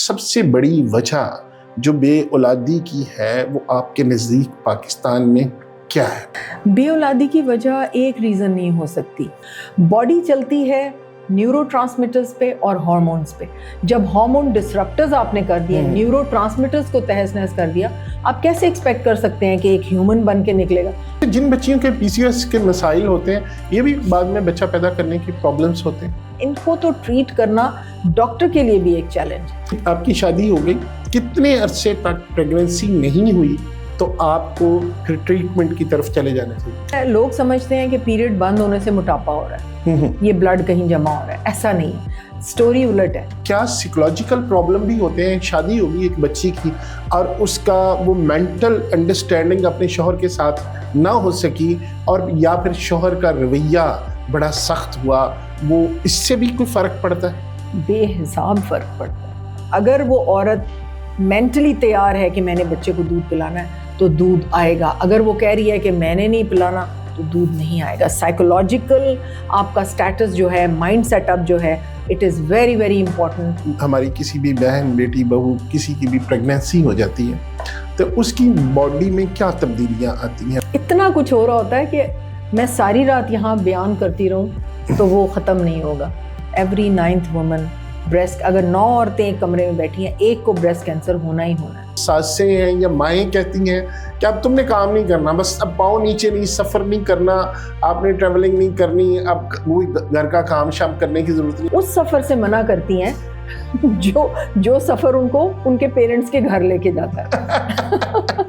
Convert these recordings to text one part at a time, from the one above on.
سب سے بڑی وجہ جو بے اولادی کی ہے وہ آپ کے نزدیک پاکستان میں کیا ہے؟ بے اولادی کی وجہ ایک ریزن نہیں ہو سکتی. باڈی چلتی ہے نیورو ٹرانسمیٹرز پہ اور ہارمونز پہ. جب ہارمون ڈسرپٹرز آپ نے کر دیے, نیورو ٹرانسمیٹرز کو تہس نہس کر دیا, آپ کیسے ایکسپیکٹ کر سکتے ہیں کہ ایک ہیومن بن کے نکلے گا؟ جن بچیوں کے پی سی او ایس کے مسائل ہوتے ہیں یہ بھی بعد میں بچہ پیدا کرنے کی پرابلمس ہوتے ہیں. ان کو تو ٹریٹ کرنا ڈاکٹر کے لیے بھی ایک چیلنج ہے. آپ کی شادی ہو گئی, کتنے عرصے تک پریگننسی نہیں ہوئی تو آپ کو پھر ٹریٹمنٹ کی طرف چلے جانا چاہیے. لوگ سمجھتے ہیں کہ پیریڈ بند ہونے سے موٹاپا ہو رہا ہے, یہ بلڈ کہیں جمع ہو رہا ہے. ایسا نہیں ہے, سٹوری الٹ ہے. کیا سائیکولوجیکل پرابلم بھی ہوتے ہیں؟ شادی ہوگی ایک بچی کی اور اس کا وہ مینٹل انڈرسٹینڈنگ اپنے شوہر کے ساتھ نہ ہو سکی, اور یا پھر شوہر کا رویہ بڑا سخت ہوا, وہ اس سے بھی کوئی فرق پڑتا ہے؟ بے حساب فرق پڑتا ہے. اگر وہ عورت مینٹلی تیار ہے کہ میں نے بچے کو دودھ پلانا ہے تو دودھ آئے گا. اگر وہ کہہ رہی ہے کہ میں نے نہیں پلانا تو دودھ نہیں آئے گا. سائیکولوجیکل آپ کا سٹیٹس جو ہے, مائنڈ سیٹ اپ جو ہے, it is very very important. ہماری کسی بھی بہن, بیٹی, بہو کسی کی بھی پریگننسی ہو جاتی ہے تو اس کی باڈی میں کیا تبدیلیاں آتی ہیں؟ اتنا کچھ ہو رہا ہوتا ہے کہ میں ساری رات یہاں بیان کرتی رہوں تو وہ ختم نہیں ہوگا. ایوری 9th وومن بریسٹ, اگر 9 عورتیں ایک کمرے میں بیٹھی ہیں, ایک کو بریسٹ کینسر ہونا ہی ہونا ہے. ساسیں ہیں یا مائیں کہتی ہیں کہ اب تم نے کام نہیں کرنا, بس اب پاؤں نیچے نہیں, سفر نہیں کرنا, آپ نے ٹریولنگ نہیں کرنی, اب وہی گھر کا کام شام کرنے کی ضرورت نہیں. اس سفر سے منع کرتی ہیں جو سفر ان کو ان کے پیرنٹس کے گھر لے کے جاتا ہے.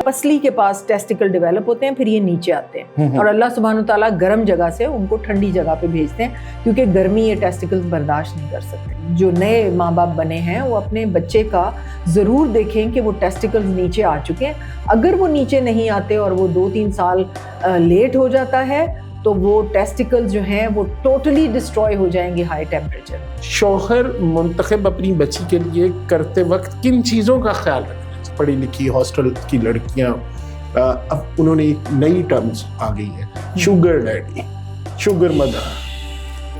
پسلی کے پاس ٹیسٹیکل ڈیولپ ہوتے ہیں, پھر یہ نیچے آتے ہیں, اور اللہ سبحانہ وتعالیٰ گرم جگہ سے ان کو ٹھنڈی جگہ پہ بھیجتے ہیں کیونکہ گرمی یہ ٹیسٹیکلز برداشت نہیں کر سکتے. جو نئے ماں باپ بنے ہیں وہ اپنے بچے کا ضرور دیکھیں کہ وہ ٹیسٹیکلز نیچے آ چکے ہیں. اگر وہ نیچے نہیں آتے اور وہ 2-3 سال لیٹ ہو جاتا ہے تو وہ ٹیسٹیکلز جو ہیں وہ ٹوٹلی ڈسٹروائے ہو جائیں گے ہائی ٹیمپریچر. شوہر منتخب اپنی بچی کے لیے کرتے وقت کن چیزوں کا خیال رکھنا؟ پڑھی لکھی ہاسٹل کی لڑکیاں, اب انہوں نے ایک نئی ٹرمز آ گئی ہے, شوگر ڈیڈی, شوگر مدر.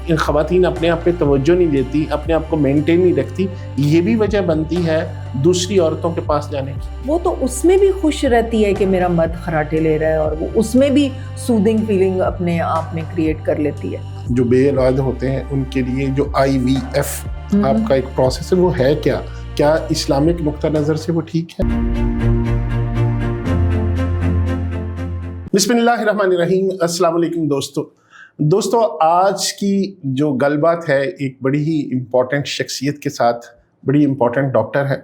ان خواتین اپنے آپ پہ توجہ نہیں دیتی, اپنے آپ کو مینٹین نہیں رکھتی, یہ بھی وجہ بنتی ہے دوسری عورتوں کے پاس جانے کی. وہ تو اس میں بھی خوش رہتی ہے کہ میرا مرد خراٹے لے رہا ہے, اور وہ اس میں بھی سودنگ فیلنگ اپنے آپ میں کریٹ کر لیتی ہے. جو بے اولاد ہوتے ہیں ان کے لیے جو IVF آپ کا ایک پروسیس ہے وہ ہے کیا اسلامک نقطہ نظر سے وہ ٹھیک ہے؟ بسم اللہ الرحمن الرحیم. السلام علیکم دوستو, آج کی جو گل بات ہے ایک بڑی ہی امپورٹنٹ شخصیت کے ساتھ. بڑی امپورٹنٹ ڈاکٹر ہے,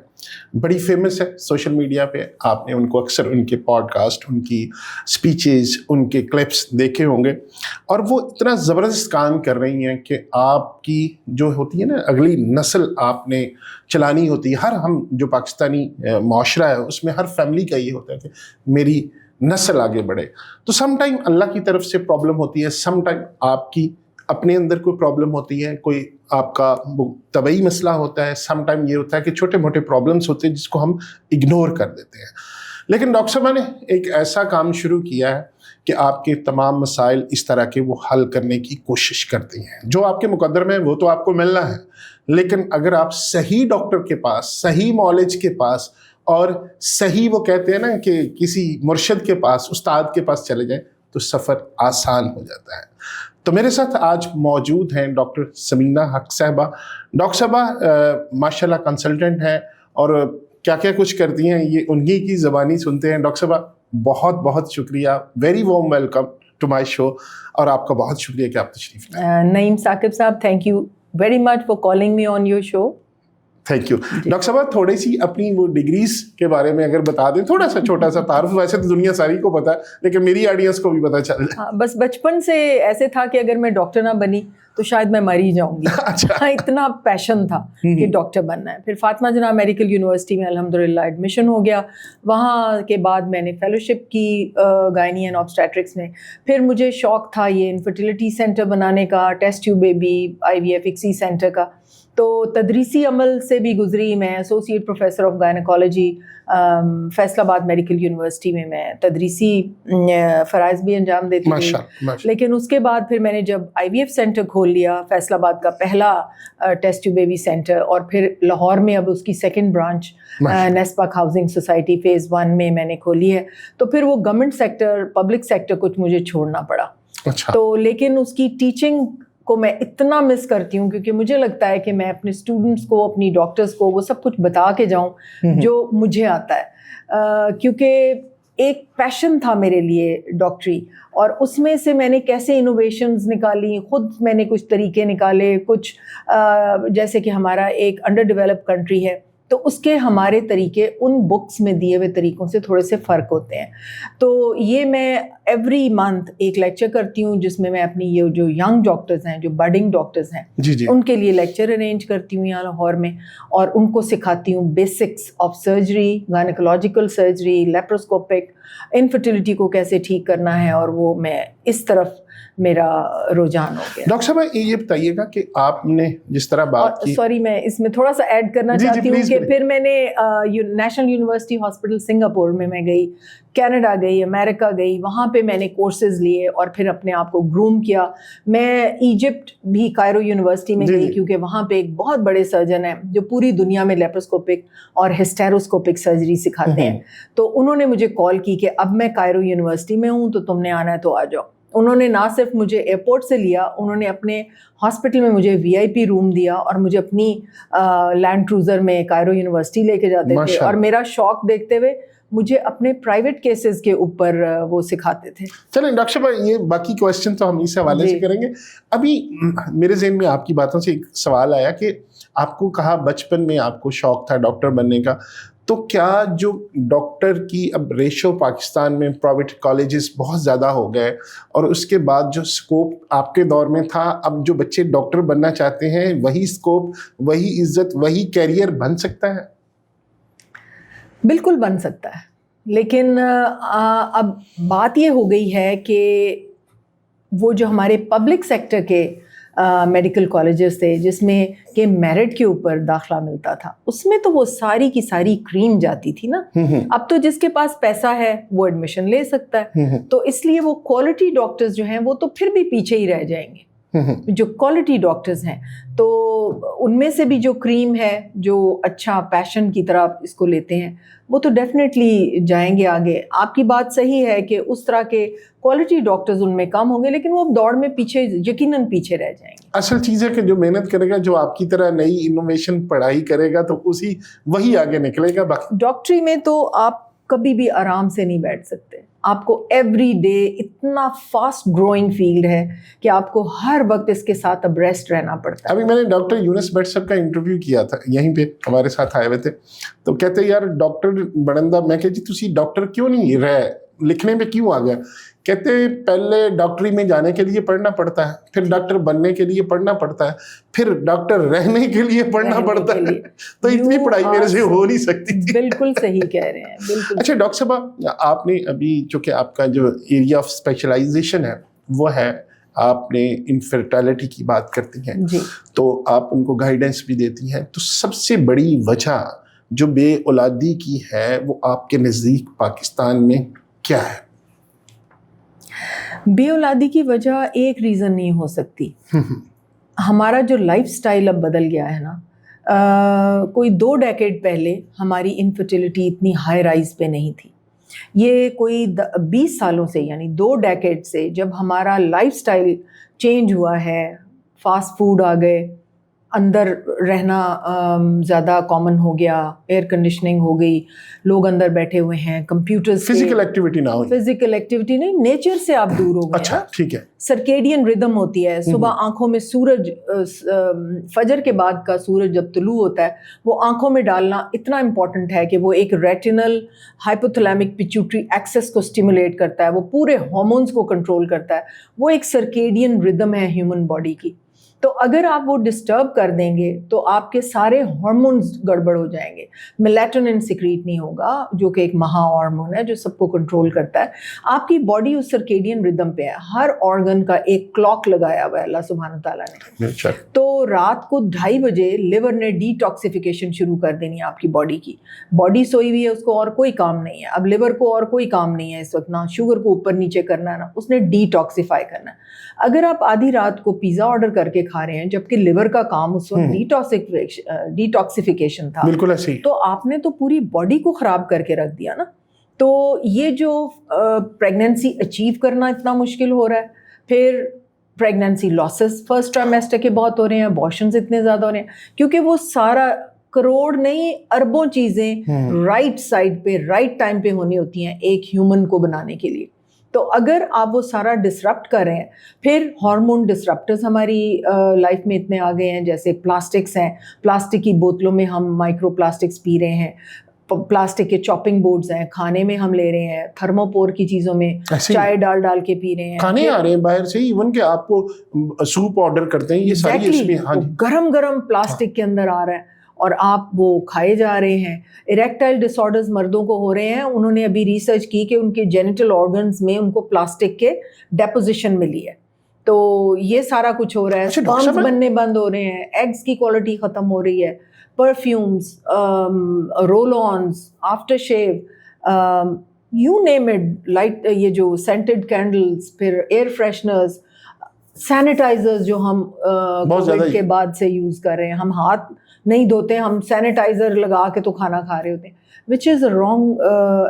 بڑی فیمس ہے سوشل میڈیا پہ. آپ نے ان کو اکثر ان کے پوڈ کاسٹ, ان کی سپیچز, ان کے کلپس دیکھے ہوں گے, اور وہ اتنا زبردست کام کر رہی ہیں کہ آپ کی جو ہوتی ہے نا اگلی نسل آپ نے چلانی ہوتی ہے. ہم جو پاکستانی معاشرہ ہے اس میں ہر فیملی کا یہ ہوتا ہے کہ میری نسل آگے بڑھے. تو سم ٹائم اللہ کی طرف سے پرابلم ہوتی ہے, سم ٹائم آپ کی اپنے اندر کوئی پرابلم ہوتی ہے, کوئی آپ کا طبعی مسئلہ ہوتا ہے, سم ٹائم یہ ہوتا ہے کہ چھوٹے موٹے پرابلمس ہوتے ہیں جس کو ہم اگنور کر دیتے ہیں. لیکن ڈاکٹر صاحبہ نے ایک ایسا کام شروع کیا ہے کہ آپ کے تمام مسائل اس طرح کے وہ حل کرنے کی کوشش کرتی ہیں. جو آپ کے مقدر میں وہ تو آپ کو ملنا ہے, لیکن اگر آپ صحیح ڈاکٹر کے پاس, صحیح معالج کے پاس, اور صحیح وہ کہتے ہیں نا کہ کسی مرشد کے پاس, استاد کے پاس چلے جائیں تو سفر آسان ہو جاتا ہے. تو میرے ساتھ آج موجود ہیں ڈاکٹر سمینہ حق صاحبہ. ڈاکٹر صاحبہ ماشاءاللہ کنسلٹنٹ ہیں اور کیا کیا کچھ کرتی ہیں یہ انہی کی زبانی سنتے ہیں. ڈاکٹر صاحبہ بہت بہت شکریہ, very warm welcome to my show, اور آپ کا بہت شکریہ کہ آپ تشریف لائے. نعیم ثاقب صاحب, thank you very much for calling me on your show. Thank you. Doctor صاحب تھوڑی سی اپنی وہ ڈگریز کے بارے میں اگر بتا دیں, تھوڑا سا چھوٹا سا تعارف. ویسے تو دنیا ساری کو پتا ہے لیکن میری آڈینس کو بھی پتا چل جائے. بس بچپن سے ایسے تھا کہ اگر میں ڈاکٹر نہ بنی تو شاید میں مر ہی جاؤں گی. اتنا پیشن تھا کہ ڈاکٹر بننا ہے. پھر فاطمہ جناح میڈیکل یونیورسٹی میں الحمدللہ ایڈمیشن ہو گیا. وہاں کے بعد میں نے فیلوشپ کی گائنی اینڈ آبسٹیٹرکس میں. پھر مجھے شوق تھا یہ انفرٹیلیٹی سینٹر بنانے کا, test tube baby IVF ICSI centre کا. تو تدریسی عمل سے بھی گزری. میں ایسوسیٹ پروفیسر آف گائنیکالوجی فیصل آباد میڈیکل یونیورسٹی میں تدریسی فرائض بھی انجام دیتی تھی. لیکن اس کے بعد پھر میں نے جب IVF سینٹر کھول لیا, فیصل آباد کا پہلا ٹیسٹ ٹیوب بیبی سینٹر, اور پھر لاہور میں اب اس کی second branch NESPAK housing society phase 1 میں نے کھولی ہے. تو پھر وہ گورنمنٹ سیکٹر, پبلک سیکٹر کچھ مجھے چھوڑنا پڑا. تو لیکن اس کی ٹیچنگ کو میں اتنا مس کرتی ہوں, کیونکہ مجھے لگتا ہے کہ میں اپنے اسٹوڈنٹس کو, اپنی ڈاکٹرس کو وہ سب کچھ بتا کے جاؤں جو مجھے آتا ہے, کیونکہ ایک پیشن تھا میرے لیے ڈاکٹری, اور اس میں سے میں نے کیسے انوویشنز نکالی, خود میں نے کچھ طریقے نکالے. کچھ جیسے کہ ہمارا ایک انڈر ڈیولپ کنٹری ہے, تو اس کے ہمارے طریقے ان بکس میں دیے ہوئے طریقوں سے تھوڑے سے فرق ہوتے ہیں. تو یہ میں ایوری منتھ ایک لیکچر کرتی ہوں, جس میں اپنی یہ جو ینگ ڈاکٹرز ہیں, جو بڈنگ ڈاکٹرز ہیں, ان کے لیے لیکچر ارینج کرتی ہوں یہاں لاہور میں, اور ان کو سکھاتی ہوں basics of surgery, gynaecological surgery, laparoscopic, infertility کو کیسے ٹھیک کرنا ہے, اور وہ میں اس طرف میرا رجحان ہو گیا. ڈاکٹر صاحب یہ بتائیے گا کہ آپ نے جس طرح بات کی, سوری میں اس میں تھوڑا سا ایڈ کرنا چاہتی ہوں کہ پھر میں نے نیشنل یونیورسٹی ہاسپٹل سنگاپور میں گئی, کینیڈا گئی, امریکہ گئی, وہاں پہ میں نے کورسز لیے اور پھر اپنے آپ کو گروم کیا. میں ایجپٹ بھی کائرو یونیورسٹی میں گئی, کیونکہ وہاں پہ ایک بہت بڑے سرجن ہیں جو پوری دنیا میں لیپروسکوپک اور ہسٹیروسکوپک سرجری سکھاتے ہیں. تو انہوں نے مجھے کال کی کہ اب میں کائرو یونیورسٹی میں ہوں, تو تم نے آنا ہے تو آ جاؤ. انہوں نے نہ صرف مجھے ایئرپورٹ سے لیا, انہوں نے اپنے ہاسپٹل میں مجھے VIP روم دیا, اور مجھے اپنی لینڈ کروزر میں کائرو یونیورسٹی لے کے جاتے تھے, اور میرا شوق دیکھتے ہوئے مجھے اپنے پرائیویٹ کیسز کے اوپر وہ سکھاتے تھے. چلیں ڈاکٹر صاحب, یہ باقی کویسچن تو ہم اس حوالے سے کریں گے. ابھی میرے ذہن میں آپ کی باتوں سے ایک سوال آیا کہ آپ کو کہا بچپن میں آپ کو شوق تھا ڈاکٹر بننے کا, تو کیا جو ڈاکٹر کی اب ریشو پاکستان میں پرائیویٹ کالجز بہت زیادہ ہو گئے, اور اس کے بعد جو سکوپ آپ کے دور میں تھا, اب جو بچے ڈاکٹر بننا چاہتے ہیں وہی سکوپ, وہی عزت, وہی کیریئر بن سکتا ہے؟ بالکل بن سکتا ہے, لیکن اب بات یہ ہو گئی ہے کہ وہ جو ہمارے پبلک سیکٹر کے میڈیکل کالجز تھے, جس میں کہ میرٹ کے اوپر داخلہ ملتا تھا, اس میں تو وہ ساری کی ساری کریم جاتی تھی نا. اب تو جس کے پاس پیسہ ہے وہ ایڈمیشن لے سکتا ہے, تو اس لیے وہ کوالٹی ڈاکٹرز جو ہیں وہ تو پھر بھی پیچھے ہی رہ جائیں گے. جو کوالٹی ڈاکٹرز ہیں, تو ان میں سے بھی جو کریم ہے, جو اچھا پیشن کی طرح اس کو لیتے ہیں, وہ تو ڈیفینیٹلی جائیں گے آگے. آپ کی بات صحیح ہے کہ اس طرح کے کوالٹی ڈاکٹرز ان میں کم ہوں گے, لیکن وہ دوڑ میں پیچھے یقیناً پیچھے رہ جائیں گے. اصل چیز ہے کہ جو محنت کرے گا, جو آپ کی طرح نئی انوویشن پڑھائی کرے گا, تو وہی آگے نکلے گا. ڈاکٹری میں تو آپ کبھی بھی آرام سے نہیں بیٹھ سکتے. آپ کو ایوری ڈے اتنا فاسٹ گروئنگ فیلڈ ہے کہ آپ کو ہر وقت اس کے ساتھ ابریسٹ رہنا پڑتا ہے. ابھی میں نے ڈاکٹر یونس بٹ صاحب کا انٹرویو کیا تھا, یہیں پہ ہمارے ساتھ آئے ہوئے تھے, تو کہتے یار ڈاکٹر بنندہ. میں کہ جی تسی ڈاکٹر کیوں نہیں رہے, لکھنے میں کیوں آ گیا؟ کہتے پہلے ڈاکٹری میں جانے کے لیے پڑھنا پڑتا ہے, پھر ڈاکٹر بننے کے لیے پڑھنا پڑتا ہے, پھر ڈاکٹر رہنے کے لیے پڑھنا پڑتا ہے. تو اتنی پڑھائی میرے سے ہو نہیں سکتی تھی. بالکل صحیح کہہ رہے ہیں, بالکل. اچھا ڈاکٹر صاحب, آپ نے ابھی چونکہ آپ کا جو ایریا آف اسپیشلائزیشن ہے وہ ہے, آپ نے انفرٹیلٹی کی بات کرتی ہیں, تو آپ ان کو گائیڈنس بھی دیتی ہیں. تو سب سے بڑی وجہ جو بے اولادی کی ہے وہ آپ کے نزدیک پاکستان میں کیا ہے؟ بے اولادی کی وجہ ایک ریزن نہیں ہو سکتی. ہمارا جو لائف سٹائل اب بدل گیا ہے نا, کوئی 2 ڈیکیڈ پہلے ہماری انفرٹیلٹی اتنی ہائی رائز پہ نہیں تھی. یہ کوئی 20 سالوں سے, یعنی 2 ڈیکیڈ سے جب ہمارا لائف سٹائل چینج ہوا ہے, فاسٹ فوڈ آ گئے, اندر رہنا زیادہ کامن ہو گیا, ایئر کنڈیشننگ ہو گئی, لوگ اندر بیٹھے ہوئے ہیں, کمپیوٹرز, فزیکل ایکٹیویٹی نہ ہوئی. فزیکل ایکٹیویٹی نہیں, نیچر سے آپ دور ہو گئے. اچھا ٹھیک ہے. سرکیڈین ردم ہوتی ہے, صبح آنکھوں میں سورج, فجر کے بعد کا سورج جب طلوع ہوتا ہے, وہ آنکھوں میں ڈالنا اتنا امپورٹنٹ ہے کہ وہ ایک ریٹینل ہائپوتھلیمک پیچوٹری ایکسس کو سٹیمولیٹ کرتا ہے, وہ پورے ہارمونز کو کنٹرول کرتا ہے. وہ ایک سرکیڈین ردم ہے ہیومن باڈی کی. تو اگر آپ وہ ڈسٹرب کر دیں گے تو آپ کے سارے ہارمونز گڑبڑ ہو جائیں گے. میلیٹونن سیکریٹ نہیں ہوگا جو کہ ایک مہا ہارمون ہے جو سب کو کنٹرول کرتا ہے. آپ کی باڈی اس سرکیڈین ردم پہ ہے, ہر آرگن کا ایک کلاک لگایا ہوا ہے اللہ سبحانہ تعالیٰ نے. تو رات کو 2:30 بجے لیور نے ڈی ٹاکسیفیکیشن شروع کر دینی ہے آپ کی باڈی کی. باڈی سوئی ہوئی ہے, اس کو اور کوئی کام نہیں ہے. اب لیور کو اور کوئی کام نہیں ہے اس وقت, نہ شوگر کو اوپر نیچے کرنا ہے, نا اس نے ڈی ٹاکسیفائی کرنا ہے. اگر آپ آدھی رات کو پیزا آرڈر کر کے کھا رہے ہیں جبکہ لیور کا کام اس وقت ڈی ٹاکسیفیکیشن تھا, بالکل ایسے ہی, تو آپ نے تو پوری باڈی کو خراب کر کے رکھ دیا نا. تو یہ جو پریگنینسی اچیو کرنا اتنا مشکل ہو رہا ہے, پھر پریگنینسی لاسز فرسٹ ٹرائمیسٹر کے بہت ہو رہے ہیں, ابارشنز اتنے زیادہ ہو رہے ہیں کیونکہ وہ سارا کروڑ نہیں اربوں چیزیں رائٹ سائڈ پہ رائٹ ٹائم پہ ہونی ہوتی ہیں ایک ہیومن کو بنانے کے لیے. تو اگر آپ وہ سارا ڈسرپٹ کر رہے ہیں, پھر ہارمون ڈسرپٹرز ہماری لائف میں اتنے آ گئے ہیں, جیسے پلاسٹکس ہیں, پلاسٹک کی بوتلوں میں ہم مائکرو پلاسٹکس پی رہے ہیں, پلاسٹک کے چاپنگ بورڈز ہیں کھانے میں ہم لے رہے ہیں, تھرموپور کی چیزوں میں چائے ڈال کے پی رہے ہیں, کھانے آ رہے ہیں باہر سے, ایون کہ آپ کو سوپ آرڈر کرتے ہیں, یہ ساری اس میں گرم پلاسٹک کے اندر آ رہا ہے اور آپ وہ کھائے جا رہے ہیں. اریکٹائل ڈس آرڈرز مردوں کو ہو رہے ہیں, انہوں نے ابھی ریسرچ کی کہ ان کے جینیٹل آرگنز میں ان کو پلاسٹک کے ڈیپوزیشن ملی ہے. تو یہ سارا کچھ ہو رہا ہے, سپرمز بننے بند ہو رہے ہیں, ایگز کی کوالٹی ختم ہو رہی ہے, perfumes, roll ons, after shave, you name it, light یہ جو سینٹڈ کینڈلز, پھر ایئر فریشنرز, سینیٹائزرز جو ہم کووڈ کے بعد سے یوز کر رہے ہیں. ہم ہاتھ نہیں دھوتے, ہم سینیٹائزر لگا کے تو کھانا کھا رہے ہوتے ہیں, which is a wrong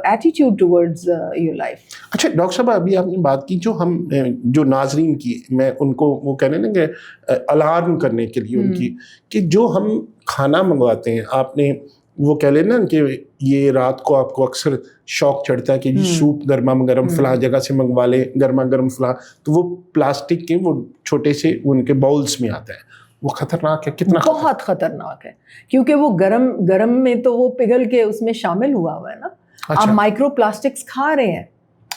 attitude towards your life. اچھا ڈاکٹر صاحب, ابھی آپ نے بات کی جو ناظرین کی, میں ان کو وہ کہہ رہے ہیں نا کہ الارم کرنے کے لیے ان کی, کہ جو ہم کھانا منگواتے ہیں, آپ نے وہ کہہ لیں نا کہ یہ رات کو آپ کو اکثر شوق چڑھتا ہے کہ جی سوپ گرما گرم فلاں جگہ سے منگوا لیں, گرما گرم فلاں, تو وہ پلاسٹک کے وہ چھوٹے سے ان کے باؤلس میں آتا ہے, وہ خطرناک ہے, کتنا بہت خطرناک ہے, کیونکہ وہ گرم میں تو وہ پگھل کے اس میں شامل ہوا ہے نا. آپ مائکرو پلاسٹکس کھا رہے ہیں.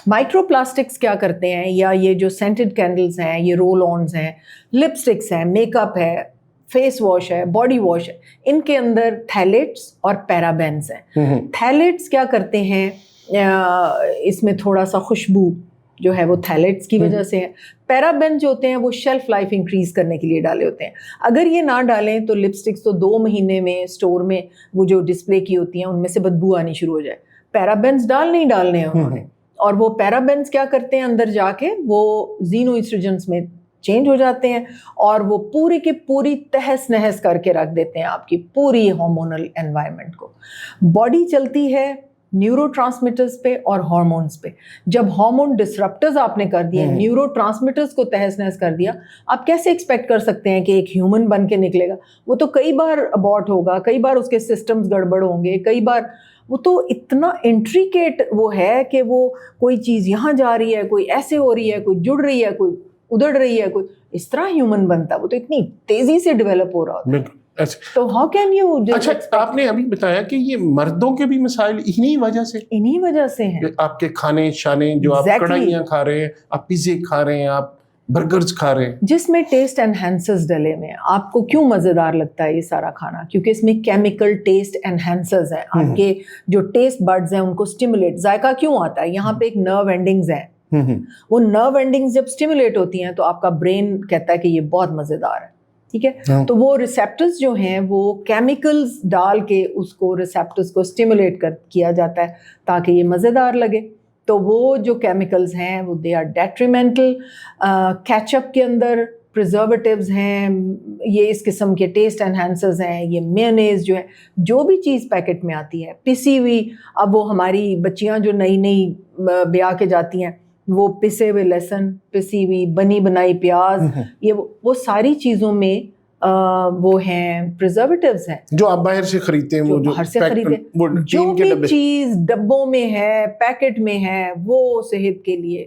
مائکرو پلاسٹکس کیا کرتے ہیں, یا یہ جو سینٹڈ کینڈلز ہیں, یہ رول آنز ہیں, لپسٹکس ہیں, میک اپ ہے, فیس واش ہے, باڈی واش ہے, ان کے اندر تھیلیٹس اور پیرابینز ہیں. تھیلیٹس کیا کرتے ہیں, اس میں تھوڑا سا خوشبو جو ہے وہ تھیلیٹس کی وجہ سے ہے. پیرابین جو ہوتے ہیں وہ شیلف لائف انکریز کرنے کے لیے ڈالے ہوتے ہیں. اگر یہ نہ ڈالیں تو لپسٹکس تو 2 مہینے میں اسٹور میں وہ جو ڈسپلے کی ہوتی ہیں ان میں سے بدبو آنی شروع ہو جائے. پیرابینس ڈالنے ہیں انہوں نے, اور وہ پیرابینس کیا کرتے ہیں, اندر جا کے وہ زینو ایسٹروجنس میں چینج ہو جاتے ہیں اور وہ پوری کی پوری تہس نہس کر کے رکھ دیتے ہیں آپ کی پوری ہارمونل انوائرمنٹ کو. باڈی چلتی ہے نیورو ٹرانسمیٹرز پہ اور ہارمونز پہ. جب ہارمون ڈسرپٹرز آپ نے کر دیے, نیورو ٹرانسمیٹرز کو تہس نہس کر دیا, آپ کیسے ایکسپیکٹ کر سکتے ہیں کہ ایک ہیومن بن کے نکلے گا؟ وہ تو کئی بار ابارٹ ہوگا, کئی بار اس کے سسٹمز گڑبڑ ہوں گے, کئی بار وہ تو اتنا انٹریکیٹ وہ ہے کہ وہ کوئی چیز یہاں جا رہی ہے, کوئی ایسے ہو رہی ہے, کوئی جڑ رہی ہے, کوئی ادڑ رہی ہے, کوئی اس طرح ہیومن بنتا ہے. وہ تو اتنی تیزی سے ڈیولپ ہو رہا ہوتا ہے. تو ہاؤ کین یو. اچھا آپ نے ابھی بتایا کہ یہ مردوں کے بھی مسائل انہی وجہ سے ہیں, آپ کے کھانے شانے جو آپ کڑھائیاں کھا رہے ہیں, آپ پیزے کھا رہے ہیں, آپ برگرز کھا رہے ہیں, جس میں ٹیسٹ انہینسرز ڈلے میں. آپ کو کیوں مزیدار لگتا ہے یہ سارا کھانا؟ کیونکہ اس میں کیمیکل ٹیسٹ انہینسرز ہیں. آپ کے جو ٹیسٹ بڈز ہیں ان کو اسٹیمولیٹ, ذائقہ کیوں آتا ہے, یہاں پہ ایک نرو اینڈنگز ہیں, وہ نرو اینڈنگز جب اسٹیمولیٹ ہوتی ہیں تو آپ کا برین کہتا ہے کہ یہ بہت مزیدار ہے. ٹھیک ہے, تو وہ ریسیپٹرز جو ہیں وہ کیمیکلز ڈال کے اس کو ریسیپٹرز کو اسٹیمولیٹ کیا جاتا ہے تاکہ یہ مزیدار لگے. تو وہ جو کیمیکلز ہیں وہ دے آر ڈیٹریمنٹل. کیچپ کے اندر پریزرویٹیوز ہیں, یہ اس قسم کے ٹیسٹ انہینسرز ہیں, یہ میونیز جو ہے, جو بھی چیز پیکٹ میں آتی ہے پسی ہوئی. اب وہ ہماری بچیاں جو نئی بیاہ کے جاتی ہیں, وہ پسے ہوئے لہسن, پسی ہوئی بنی بنائی پیاز, یہ وہ ساری چیزوں میں وہ ہیں پریزرویٹیوز ہیں جو آپ باہر سے خریدتے ہیں. وہ جو باہر سے خریدتے ہیں, جو بھی چیز ڈبوں میں ہے, پیکٹ میں ہے, وہ صحت کے لیے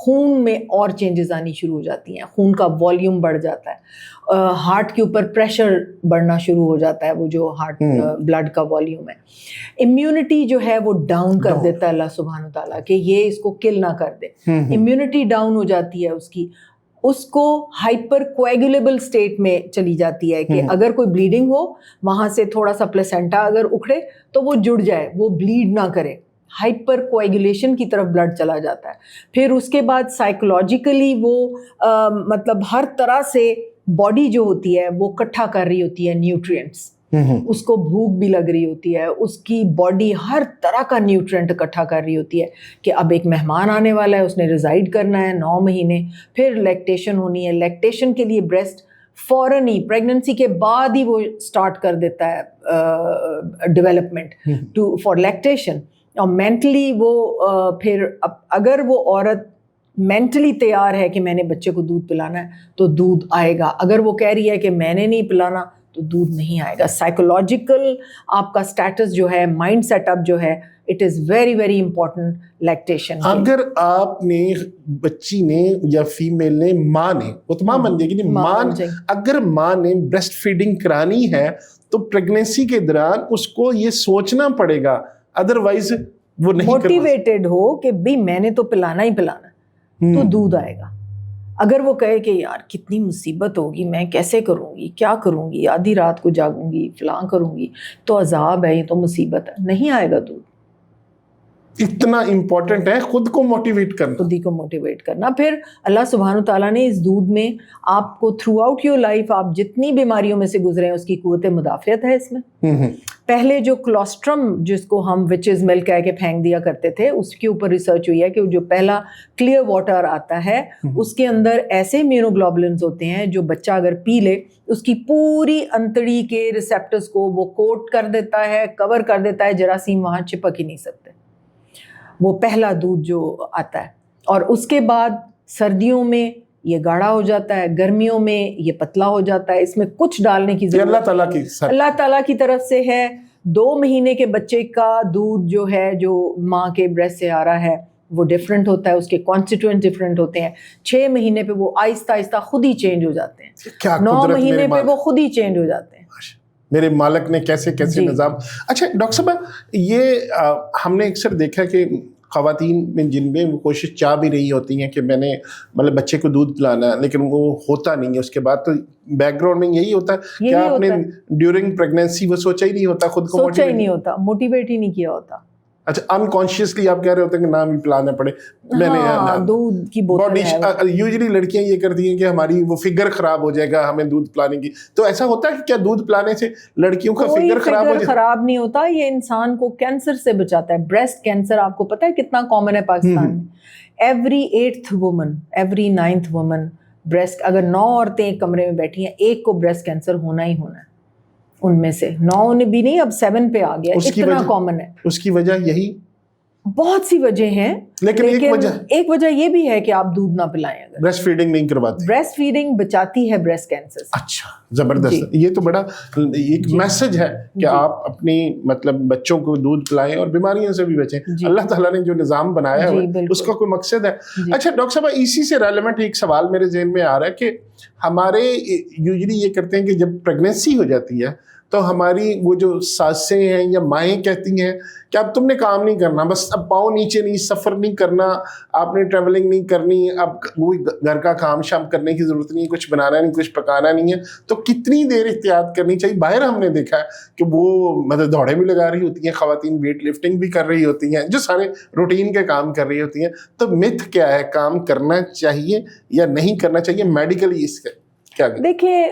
خون میں اور چینجز آنی شروع ہو جاتی ہیں, خون کا والیوم بڑھ جاتا ہے, ہارٹ کے اوپر پریشر بڑھنا شروع ہو جاتا ہے, وہ جو ہارٹ بلڈ کا والیوم ہے. امیونٹی جو ہے وہ ڈاؤن کر دیتا ہے اللہ سبحانہ وتعالیٰ کہ یہ اس کو کل نہ کر دے. امیونٹی ڈاؤن ہو جاتی ہے اس کو ہائپر کویگولیبل سٹیٹ میں چلی جاتی ہے کہ اگر کوئی بلیڈنگ ہو, وہاں سے تھوڑا سا پلیسنٹا اگر اکھڑے تو وہ جڑ جائے, وہ بلیڈ نہ کرے. ہائپر کویگولیشن کی طرف بلڈ چلا جاتا ہے. پھر اس کے بعد سائیکولوجیکلی وہ مطلب ہر طرح سے باڈی جو ہوتی ہے وہ اکٹھا کر رہی ہوتی ہے نیوٹرینٹس, اس کو بھوک بھی لگ رہی ہوتی ہے, اس کی باڈی ہر طرح کا نیوٹرینٹ اکٹھا کر رہی ہوتی ہے کہ اب ایک مہمان آنے والا ہے, اس نے ریزائڈ کرنا ہے 9 مہینے, پھر لیکٹیشن ہونی ہے. لیکٹیشن کے لیے بریسٹ فوراً ہی پریگننسی کے بعد ہی وہ اسٹارٹ کر دیتا ہے ڈیولپمنٹ فار لیکٹیشن. اور مینٹلی وہ پھر اگر وہ عورت مینٹلی تیار ہے کہ میں نے بچے کو دودھ پلانا ہے تو دودھ آئے گا, اگر وہ کہہ رہی ہے کہ میں نے نہیں پلانا تو دودھ نہیں آئے گا. سائیکولوجیکل آپ کا اسٹیٹس جو ہے, مائنڈ سیٹ اپ جو ہے, it is very very important lactation. اگر آپ نے بچی نے یا فیمیل نے, ماں نے, وہ تو ماں بن جائے گی, اگر ماں نے بریسٹ فیڈنگ کرانی ہے تو پریگنینسی کے دوران اس کو یہ سوچنا پڑے گا, ادروائز وہ نہیں موٹیویٹڈ ہو کہ بھئی میں نے تو پلانا ہی پلانا تو دودھ آئے گا. اگر وہ کہے کہ یار کتنی مصیبت ہوگی, میں کیسے کروں گی, کیا کروں گی, آدھی رات کو جاگوں گی, فلاں کروں گی, تو عذاب ہے, یہ تو مصیبت ہے, نہیں آئے گا دودھ. اتنا امپورٹنٹ ہے خود کو موٹیویٹ کرنا, خود ہی کو موٹیویٹ کرنا. پھر اللہ سبحانہ تعالیٰ نے اس دودھ میں آپ کو تھرو آؤٹ یور لائف آپ جتنی بیماریوں میں سے گزرے ہیں اس کی قوت مدافعت ہے اس میں. پہلے جو کلوسٹرم جس کو ہم وچز ملک کہہ کے پھینک دیا کرتے تھے, اس کے اوپر ریسرچ ہوئی ہے کہ جو پہلا کلیئر واٹر آتا ہے اس کے اندر ایسے امیونوگلوبولنز ہوتے ہیں جو بچہ اگر پی لے اس کی پوری انتڑی کے ریسیپٹرز کو وہ کوٹ کر دیتا ہے, کور کر دیتا ہے, جراثیم وہاں چپک ہی نہیں سکتے. وہ پہلا دودھ جو آتا ہے. اور اس کے بعد سردیوں میں یہ گاڑھا ہو جاتا ہے, گرمیوں میں یہ پتلا ہو جاتا ہے. اس میں کچھ ڈالنے کی ضرورت اللہ تعالیٰ کی طرف سے ہے. 2 مہینے کے بچے کا دودھ جو ہے جو ماں کے بریسٹ سے آ رہا ہے وہ ڈفرینٹ ہوتا ہے, اس کے کانسٹیٹوئنٹ ڈفرینٹ ہوتے ہیں. 6 مہینے پہ وہ آہستہ آہستہ خود ہی چینج ہو جاتے ہیں. 9 مہینے پہ وہ خود ہی چینج ہو جاتے ہیں. میرے مالک نے کیسے نظام. اچھا ڈاکٹر صاحب, یہ ہم نے اکثر دیکھا کہ خواتین میں جن میں وہ کوشش چاہ بھی رہی ہوتی ہیں کہ میں نے مطلب بچے کو دودھ پلانا ہے, لیکن وہ ہوتا نہیں ہے. اس کے بعد تو بیک گراؤنڈ میں یہی ہوتا ہے کہ آپ نے ڈیورنگ پریگنینسی وہ سوچا ہی نہیں ہوتا, خود کو سوچا ہی نہیں ہوتا, موٹیویٹ ہی نہیں کیا ہوتا. اچھا انکانشیسلی آپ کہہ رہے ہوتے ہیں کہ نام ہی پلانا پڑے. میں نے دودھ کی بوتل یوزلی لڑکیاں یہ کرتی ہیں کہ ہماری وہ فگر خراب ہو جائے گا ہمیں دودھ پلانے کی, تو ایسا ہوتا ہے کہ کیا دودھ پلانے سے لڑکیوں کا فگر خراب ہو جائے؟ خراب نہیں ہوتا, یہ انسان کو کینسر سے بچاتا ہے. بریسٹ کینسر آپ کو پتہ ہے کتنا کامن ہے پاکستان میں. Every 8th woman, every 9th woman breast, اگر 9 عورتیں ایک کمرے میں بیٹھی ہیں, ایک کو بریسٹ کینسر ہونا ہی ہونا ہے. ان میں سے 9 نے بھی نہیں, اب 7 پہ آ گیا. اتنا کامن ہے. اس کی وجہ یہی بہت سی وجہ ہیں, لیکن ایک وجہ یہ بھی ہے کہ آپ دودھ نہ پلائیں. اگر بریسٹ فیڈنگ نہیں کرواتے, بریسٹ فیڈنگ بچاتی ہے بریسٹ کینسر سے. اچھا زبردست. یہ تو بڑا ایک میسج ہے کہ آپ اپنی مطلب بچوں کو دودھ پلائیں اور بیماریوں سے بھی بچیں. اللہ تعالیٰ نے جو نظام بنایا ہے اس کا کوئی مقصد ہے. اچھا ڈاکٹر صاحب, اسی سے ریلیونٹ ایک سوال میرے ذہن میں آ رہا ہے کہ ہمارے یوزلی یہ کرتے ہیں کہ جب پریگنینسی ہو جاتی ہے تو ہماری وہ جو ساسیں ہیں یا مائیں کہتی ہیں کہ اب تم نے کام نہیں کرنا, بس اب پاؤں نیچے نہیں, سفر نہیں کرنا, آپ نے ٹریولنگ نہیں کرنی, اب کوئی گھر کا کام شام کرنے کی ضرورت نہیں, کچھ بنانا نہیں, کچھ پکانا نہیں ہے. تو کتنی دیر احتیاط کرنی چاہیے؟ باہر ہم نے دیکھا ہے کہ وہ مطلب دوڑے بھی لگا رہی ہوتی ہیں خواتین, ویٹ لفٹنگ بھی کر رہی ہوتی ہیں, جو سارے روٹین کے کام کر رہی ہوتی ہیں. تو متھ کیا ہے, کام کرنا چاہیے یا نہیں کرنا چاہیے میڈیکلی؟ اس کا دیکھیے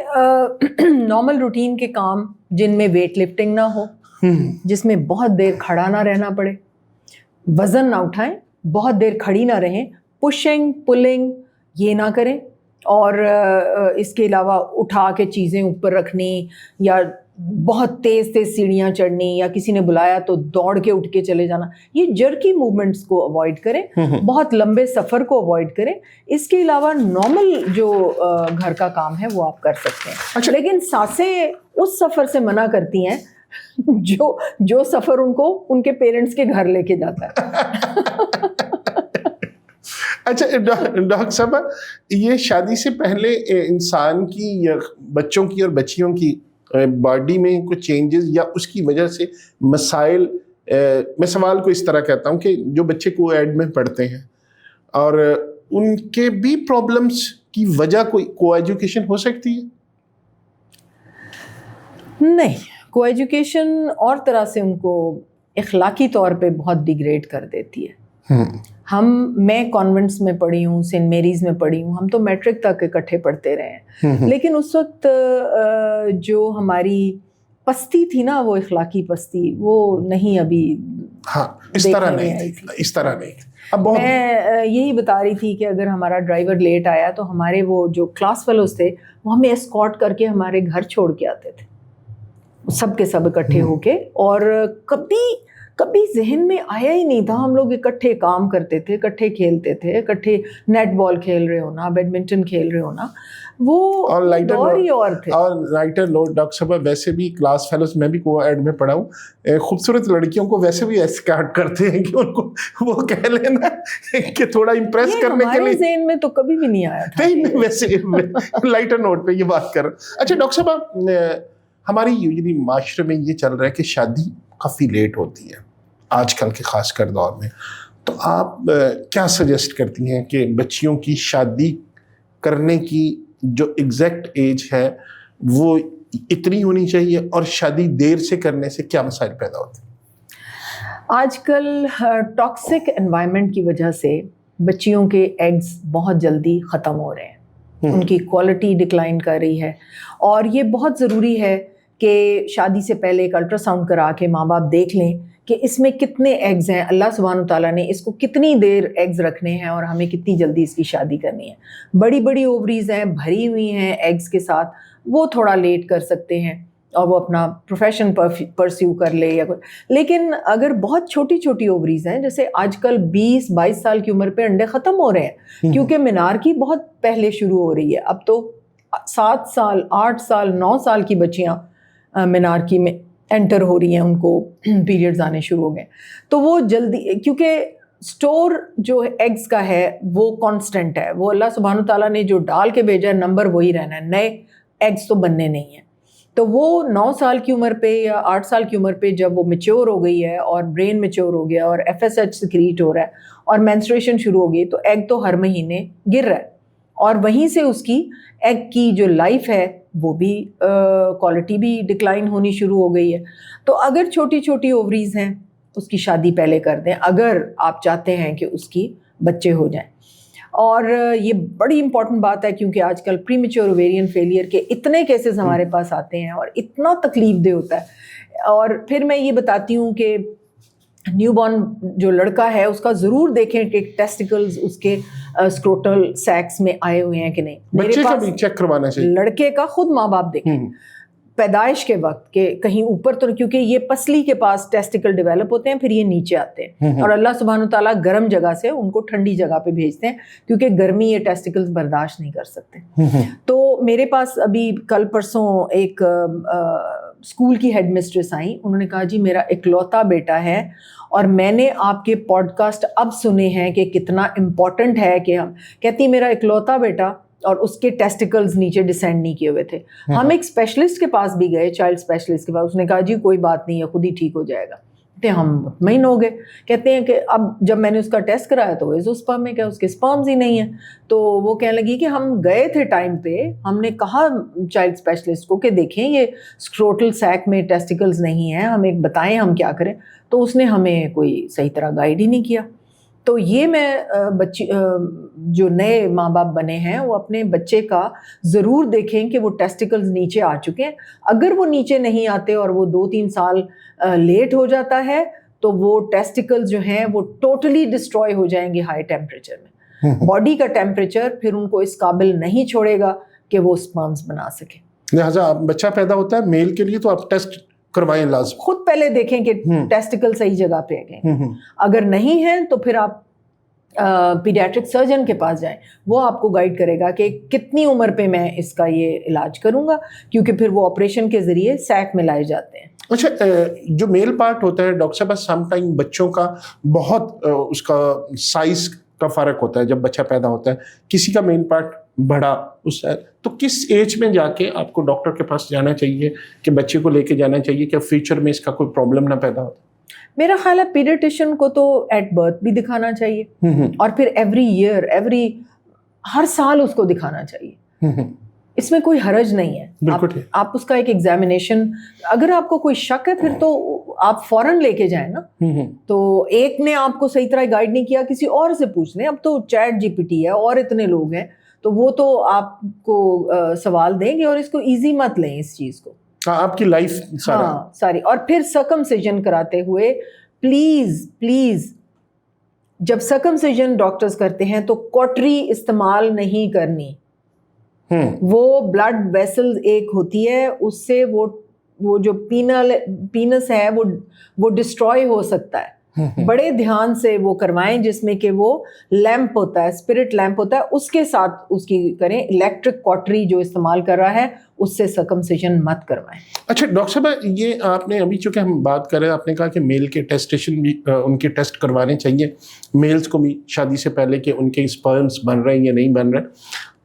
نارمل روٹین کے کام جن میں ویٹ لفٹنگ نہ ہو, جس میں بہت دیر کھڑا نہ رہنا پڑے, وزن نہ اٹھائیں, بہت دیر کھڑی نہ رہیں, پشنگ پلنگ یہ نہ کریں, اور اس کے علاوہ اٹھا کے چیزیں اوپر رکھنی یا بہت تیز سیڑھیاں چڑھنی یا کسی نے بلایا تو دوڑ کے اٹھ کے چلے جانا, یہ جرکی موومنٹس کو اوائڈ کریں, بہت لمبے سفر کو اوائڈ کریں. اس کے علاوہ نارمل جو گھر کا کام ہے وہ آپ کر سکتے ہیں. لیکن ساسیں اس سفر سے منع کرتی ہیں جو سفر ان کو ان کے پیرنٹس کے گھر لے کے جاتا ہے. اچھا ڈاکٹر صاحب، یہ شادی سے پہلے انسان کی یا بچوں کی اور بچیوں کی باڈی میں کچھ چینجز یا اس کی وجہ سے مسائل، میں سوال کو اس طرح کہتا ہوں کہ جو بچے کو ایڈ میں پڑھتے ہیں اور ان کے بھی پرابلمس کی وجہ کوئی کو ایجوکیشن ہو سکتی ہے؟ نہیں، کو ایجوکیشن اور طرح سے ان کو اخلاقی طور پہ بہت ڈیگریڈ کر دیتی ہے. میں کانوینٹس میں پڑھی ہوں، سینٹ میریز میں پڑھی ہوں، ہم تو میٹرک تک اکٹھے پڑھتے رہے ہیں، لیکن اس وقت جو ہماری پستی تھی نا، وہ اخلاقی پستی، وہ نہیں ابھی اس طرح نہیں. میں یہی بتا رہی تھی کہ اگر ہمارا ڈرائیور لیٹ آیا تو ہمارے وہ جو کلاس فیلوز تھے وہ ہمیں اسکارٹ کر کے ہمارے گھر چھوڑ کے آتے تھے، سب کے سب اکٹھے ہو کے. اور کبھی ذہن میں آیا ہی نہیں تھا، ہم لوگ اکٹھے کام کرتے تھے، اکٹھے کھیلتے تھے، اکٹھے نیٹ بال کھیل رہے ہونا، بیڈمنٹن کھیل رہے ہونا، وہ دور ہی اور تھے. اور لائٹر لوڈ ڈاکٹر صاحب، ویسے بھی کلاس فیلوز میں بھی کو ایڈ میں پڑھا ہوں، خوبصورت لڑکیوں کو ویسے بھی اسکارٹ کرتے ہیں کہ ان کو وہ کہہ لینا کہ تھوڑا امپریس کرنے کے لیے. ہمارے ذہن میں تو کبھی بھی نہیں آیا تھا. نہیں، ویسے لائٹر نوٹ پہ یہ بات کر رہا ہوں. اچھا ڈاکٹر صاحب، ہماری یوزلی معاشرے میں یہ چل رہا ہے کہ شادی کافی لیٹ ہوتی ہے آج کل کے خاص کر دور میں، تو آپ کیا سجیسٹ کرتی ہیں کہ بچیوں کی شادی کرنے کی جو ایگزیکٹ ایج ہے وہ اتنی ہونی چاہیے، اور شادی دیر سے کرنے سے کیا مسائل پیدا ہوتے ہیں؟ آج کل ٹاکسک انوائرمنٹ کی وجہ سے بچیوں کے ایگز بہت جلدی ختم ہو رہے ہیں، ان کی کوالٹی ڈکلائن کر رہی ہے، اور یہ بہت ضروری ہے کہ شادی سے پہلے ایک الٹرا ساؤنڈ کرا کے ماں باپ دیکھ لیں کہ اس میں کتنے ایگز ہیں، اللہ سبحانہ تعالیٰ نے اس کو کتنی دیر ایگز رکھنے ہیں اور ہمیں کتنی جلدی اس کی شادی کرنی ہے. بڑی اووریز ہیں، بھری ہوئی ہیں ایگز کے ساتھ، وہ تھوڑا لیٹ کر سکتے ہیں اور وہ اپنا پروفیشن پرسیو کر لے یا کوئی. لیکن اگر بہت چھوٹی اووریز ہیں، جیسے آج کل 20-22 سال کی عمر پہ انڈے ختم ہو رہے ہیں، کیونکہ مینارکی بہت پہلے شروع ہو رہی ہے. اب تو 7 سال 8 سال 9 سال کی بچیاں مینارکی میں انٹر ہو رہی ہیں، ان کو پیریڈز آنے شروع ہو گئے. تو وہ جلدی، کیونکہ سٹور جو ایگز کا ہے وہ کانسٹنٹ ہے، وہ اللہ سبحانہ تعالیٰ نے جو ڈال کے بھیجا ہے نمبر وہی رہنا ہے، نئے ایگز تو بننے نہیں ہیں. تو وہ 9 سال کی عمر پہ یا 8 سال کی عمر پہ جب وہ میچور ہو گئی ہے اور برین میچور ہو گیا اور FSH سیکریٹ ہو رہا ہے اور مینسٹریشن شروع ہو گئی، تو ایگ تو ہر مہینے گر رہا ہے، اور وہیں سے اس کی ایگ کی جو لائف ہے وہ بھی کوالٹی بھی ڈکلائن ہونی شروع ہو گئی ہے. تو اگر چھوٹی اووریز ہیں اس کی شادی پہلے کر دیں اگر آپ چاہتے ہیں کہ اس کی بچے ہو جائیں. اور یہ بڑی امپورٹنٹ بات ہے، کیونکہ آج کل پری میچور اوویرین فیلئر کے اتنے کیسز ہمارے پاس آتے ہیں اور اتنا تکلیف دہ ہوتا ہے. اور پھر میں یہ بتاتی ہوں کہ نیو بورن جو لڑکا ہے اس کا ضرور دیکھیں کہ ٹیسٹیکلز اس کے اسکروٹل سیکس میں آئے ہوئے ہیں کہ نہیں. بچے کا بھی چیک کروانا چاہیے، لڑکے کا خود ماں باپ دیکھیں پیدائش کے وقت کہ کہیں اوپر تو، کیونکہ یہ پسلی کے پاس ٹیسٹیکل ڈیولپ ہوتے ہیں، پھر یہ نیچے آتے ہیں، اور اللہ سبحانہ تعالیٰ گرم جگہ سے ان کو ٹھنڈی جگہ پہ بھیجتے ہیں کیونکہ گرمی یہ ٹیسٹیکلز برداشت نہیں کر سکتے. تو میرے پاس ابھی کل پرسوں ایک اسکول کی ہیڈ مسٹریس آئیں، انہوں نے کہا جی میرا اکلوتا بیٹا ہے اور میں نے آپ کے پوڈ کاسٹ اب سنے ہیں کہ کتنا امپورٹنٹ ہے کہ ہم، کہتی میرا اکلوتا بیٹا اور اس کے ٹیسٹیکلز نیچے ڈسینڈ نہیں کیے ہوئے تھے. ہم ایک اسپیشلسٹ کے پاس بھی گئے، چائلڈ اسپیشلسٹ کے پاس، اس نے کہا جی کوئی بات نہیں ہے، خود ہی ٹھیک ہو جائے گا. تو ہم مطمئن ہو گئے. کہتے ہیں کہ اب جب میں نے اس کا ٹیسٹ کرایا تو ایزوسپرم میں کیا اس کے سپرمز ہی نہیں ہیں. تو وہ کہنے لگی کہ ہم گئے تھے ٹائم پہ، ہم نے کہا چائلڈ اسپیشلسٹ کو کہ دیکھیں یہ اسکروٹل سیک میں ٹیسٹیکلز نہیں ہیں، ہمیں بتائیں ہم کیا کریں. تو اس نے ہمیں کوئی صحیح طرح گائیڈ ہی نہیں کیا. تو یہ میں جو نئے ماں باپ بنے ہیں وہ اپنے بچے کا ضرور دیکھیں کہ وہ ٹیسٹیکلز نیچے آ چکے ہیں. اگر وہ نیچے نہیں آتے اور وہ 2-3 سال لیٹ ہو جاتا ہے تو وہ ٹیسٹیکلز جو ہیں وہ ٹوٹلی ڈسٹروائے ہو جائیں گے ہائی ٹیمپریچر میں. باڈی کا ٹیمپریچر پھر ان کو اس قابل نہیں چھوڑے گا کہ وہ سپرمز بنا سکیں. لہٰذا بچہ پیدا ہوتا ہے میل کے لیے تو آپ ٹیسٹ کروائیں لازم. خود پہلے دیکھیں کہ ٹیسٹیکل صحیح جگہ پہ گئے، اگر نہیں ہیں تو پھر آپ پیڈیاٹرک سرجن کے پاس جائیں، وہ آپ کو گائیڈ کرے گا کہ کتنی عمر پہ میں اس کا یہ علاج کروں گا، کیونکہ پھر وہ آپریشن کے ذریعے سیک میں لائے جاتے ہیں. اچھا، جو میل پارٹ ہوتا ہے ڈاکٹر صاحب سم ٹائم بچوں کا بہت اس کا سائز کا فرق ہوتا ہے جب بچہ پیدا ہوتا ہے, کسی کا مین پارٹ بڑا اس ہے, تو کس ایج میں جا کے آپ کو ڈاکٹر کے پاس جانا چاہیے کہ بچے کو لے کے جانا چاہیے کہ فیوچر میں اس کا کوئی پرابلم نہ پیدا ہو؟ میرا خیال ہے پیڈیٹیشین کو تو ایٹ برتھ بھی دکھانا چاہیے اور پھر ہر سال اس کو دکھانا چاہیے. اس میں کوئی حرج نہیں ہے. آپ اس کا ایک ایگزامینیشن, اگر آپ کو کوئی شک ہے پھر تو آپ فوراً لے کے جائیں نا. تو ایک نے آپ کو صحیح طرح گائیڈ نہیں کیا, کسی اور سے پوچھ لیں. اب تو چیٹ جی پی ٹی ہے اور اتنے لوگ ہیں, تو وہ تو آپ کو سوال دیں گے. اور اس کو ایزی مت لیں اس چیز کو, آپ کی لائف ساری. اور پھر سرکمسیژن کراتے ہوئے پلیز جب سرکمسیژن ڈاکٹرز کرتے ہیں تو کوٹری استعمال نہیں کرنی. وہ بلڈ ویسل ایک ہوتی ہے, اس سے وہ جو پینس ہے وہ ڈسٹروائے ہو سکتا ہے. بڑے دھیان سے وہ کروائیں, جس میں کہ وہ لیمپ ہوتا ہے, اسپرٹ لیمپ ہوتا ہے, اس کے ساتھ اس کی کریں. الیکٹرک کوٹری جو استعمال کر رہا ہے اس سے سرکمسیژن مت کروائیں. اچھا ڈاکٹر صاحب, یہ آپ نے ابھی چونکہ ہم بات کر رہے ہیں, آپ نے کہا کہ میل کے ٹیسٹیشن بھی ان کے ٹیسٹ کروانے چاہیے میلز کو بھی شادی سے پہلے کہ ان کے اسپرمس بن رہے ہیں یا نہیں بن رہے.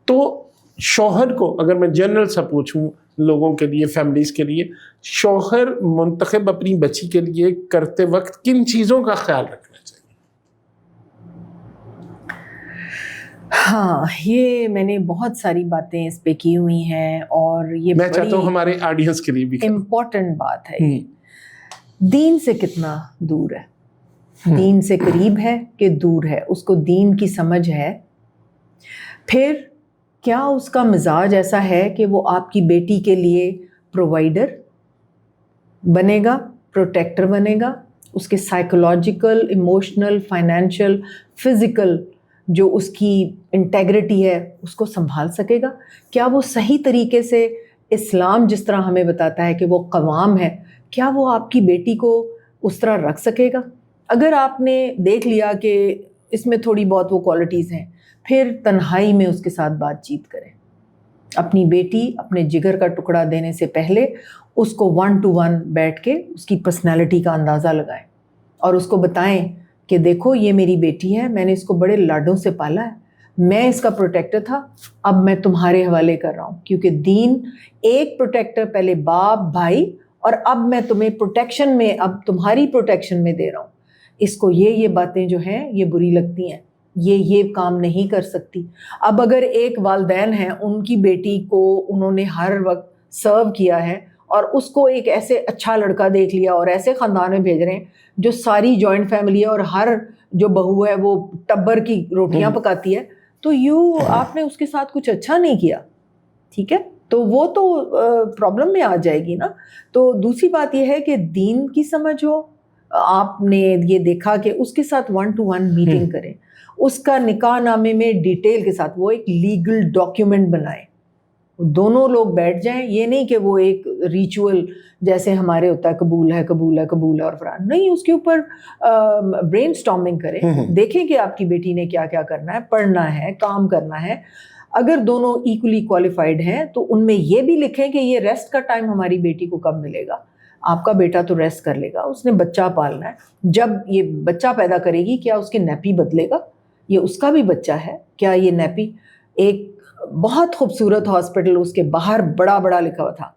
تو شوہر کو, اگر میں جنرل سا پوچھوں لوگوں کے لیے, فیملیز کے لیے, شوہر منتخب اپنی بچی کے لیے کرتے وقت کن چیزوں کا خیال رکھنا چاہیے؟ ہاں, یہ میں نے بہت ساری باتیں اس پہ کی ہوئی ہیں, اور یہ میں چاہتا ہوں ہمارے آڈینس کے لیے بھی امپورٹنٹ بات ہے. دین سے کتنا دور ہے, دین سے قریب ہے کہ دور ہے, اس کو دین کی سمجھ ہے. پھر کیا اس کا مزاج ایسا ہے کہ وہ آپ کی بیٹی کے لیے پرووائڈر بنے گا, پروٹیکٹر بنے گا, اس کے سائیکولوجیکل, ایموشنل, فائنینشیل, فزیکل جو اس کی انٹیگریٹی ہے اس کو سنبھال سکے گا؟ کیا وہ صحیح طریقے سے اسلام جس طرح ہمیں بتاتا ہے کہ وہ قوام ہے, کیا وہ آپ کی بیٹی کو اس طرح رکھ سکے گا؟ اگر آپ نے دیکھ لیا کہ اس میں تھوڑی بہت وہ کوالٹیز ہیں, پھر تنہائی میں اس کے ساتھ بات چیت کریں. اپنی بیٹی اپنے جگر کا ٹکڑا دینے سے پہلے اس کو 1 to 1 بیٹھ کے اس کی پرسنالٹی کا اندازہ لگائیں اور اس کو بتائیں کہ دیکھو یہ میری بیٹی ہے, میں نے اس کو بڑے لاڈوں سے پالا ہے, میں اس کا پروٹیکٹر تھا, اب میں تمہارے حوالے کر رہا ہوں, کیونکہ دین ایک پروٹیکٹر پہلے باپ بھائی, اور اب میں تمہیں پروٹیکشن میں, اب تمہاری پروٹیکشن میں دے رہا ہوں. اس کو یہ باتیں جو ہیں یہ بری لگتی ہیں, یہ کام نہیں کر سکتی. اب اگر ایک والدین ہیں, ان کی بیٹی کو انہوں نے ہر وقت سرو کیا ہے اور اس کو ایک ایسے اچھا لڑکا دیکھ لیا اور ایسے خاندان میں بھیج رہے ہیں جو ساری جوائنٹ فیملی ہے اور ہر جو بہو ہے وہ ٹبر کی روٹیاں پکاتی ہے, تو آپ نے اس کے ساتھ کچھ اچھا نہیں کیا. ٹھیک ہے, تو وہ تو پرابلم میں آ جائے گی نا. تو دوسری بات یہ ہے کہ دین کی سمجھ ہو, آپ نے یہ دیکھا کہ اس کے ساتھ 1 to 1 میٹنگ کریں, اس کا نکاح نامے میں ڈیٹیل کے ساتھ وہ ایک لیگل ڈاکیومنٹ بنائیں, دونوں لوگ بیٹھ جائیں. یہ نہیں کہ وہ ایک ریچول جیسے ہمارے ہوتا ہے قبول ہے قبول ہے قبول ہے اور فران نہیں, اس کے اوپر برین اسٹارمنگ کریں, دیکھیں کہ آپ کی بیٹی نے کیا کیا کرنا ہے, پڑھنا ہے, کام کرنا ہے. اگر دونوں ایکولی کوالیفائڈ ہیں تو ان میں یہ بھی لکھیں کہ یہ ریسٹ کا ٹائم ہماری بیٹی کو کب ملے گا. آپ کا بیٹا تو ریسٹ کر لے گا, اس نے بچہ پالنا ہے, جب یہ بچہ پیدا کرے گی کیا اس کے نیپی بدلے گا؟ یہ اس کا بھی بچہ ہے, کیا یہ نیپی, ایک بہت خوبصورت ہاسپٹل اس کے باہر بڑا بڑا لکھا ہوا تھا,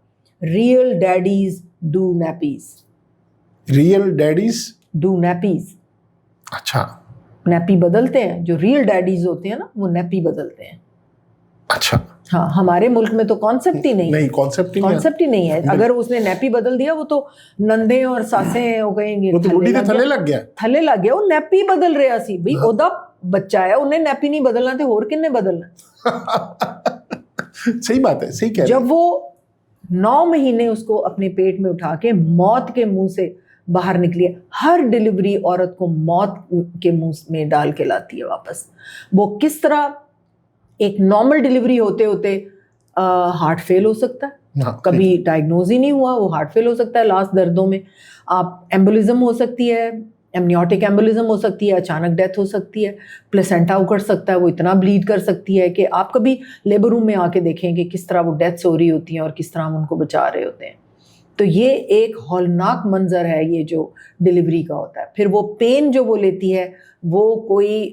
real daddies do nappies. Real daddies do nappies. اچھا, نیپی بدلتے ہیں, جو ریئل ڈیڈیز ہوتے ہیں نا وہ نیپی بدلتے ہیں. اچھا, ہاں, ہمارے ملک میں تو کانسیپٹ ہی نہیں, کانسیپٹ ہی نہیں ہے. اگر اس نے نیپی بدل دیا وہ تو نندے اور ساسیں ہو گئیں گے, تھلے لگ گیا, وہ نیپی بدل رہا سی. بھائی اودا بچہ ہے, انہیں نیپی نہیں بدلنا تھے, اور کن نے بدلنا. صحیح بات ہے, صحیح کہہ رہے ہیں. جب وہ 9 مہینے اس کو اپنے پیٹ میں اٹھا کے موت کے منہ سے باہر نکلی ہے, ہر ڈلیوری عورت کو موت کے منہ میں ڈال کے لاتی ہے واپس. وہ کس طرح ایک نارمل ڈلیوری ہوتے ہوتے ہارٹ فیل ہو سکتا ہے, کبھی ڈائگنوز ہی نہیں ہوا, وہ ہارٹ فیل ہو سکتا ہے لاسٹ دردوں میں. آپ ایمبولزم ہو سکتی ہے, ایمنیوٹک ایمبولزم ہو سکتی ہے, اچانک ڈیتھ ہو سکتی ہے, پلیسنٹا اکڑ سکتا ہے, وہ اتنا بلیڈ کر سکتی ہے کہ آپ کبھی لیبر روم میں آ کے دیکھیں کہ کس طرح وہ ڈیتھس ہو رہی ہوتی ہیں اور کس طرح ہم ان کو بچا رہے ہوتے ہیں. تو یہ ایک ہولناک منظر ہے یہ جو ڈلیوری کا ہوتا ہے. پھر وہ پین جو وہ لیتی ہے وہ کوئی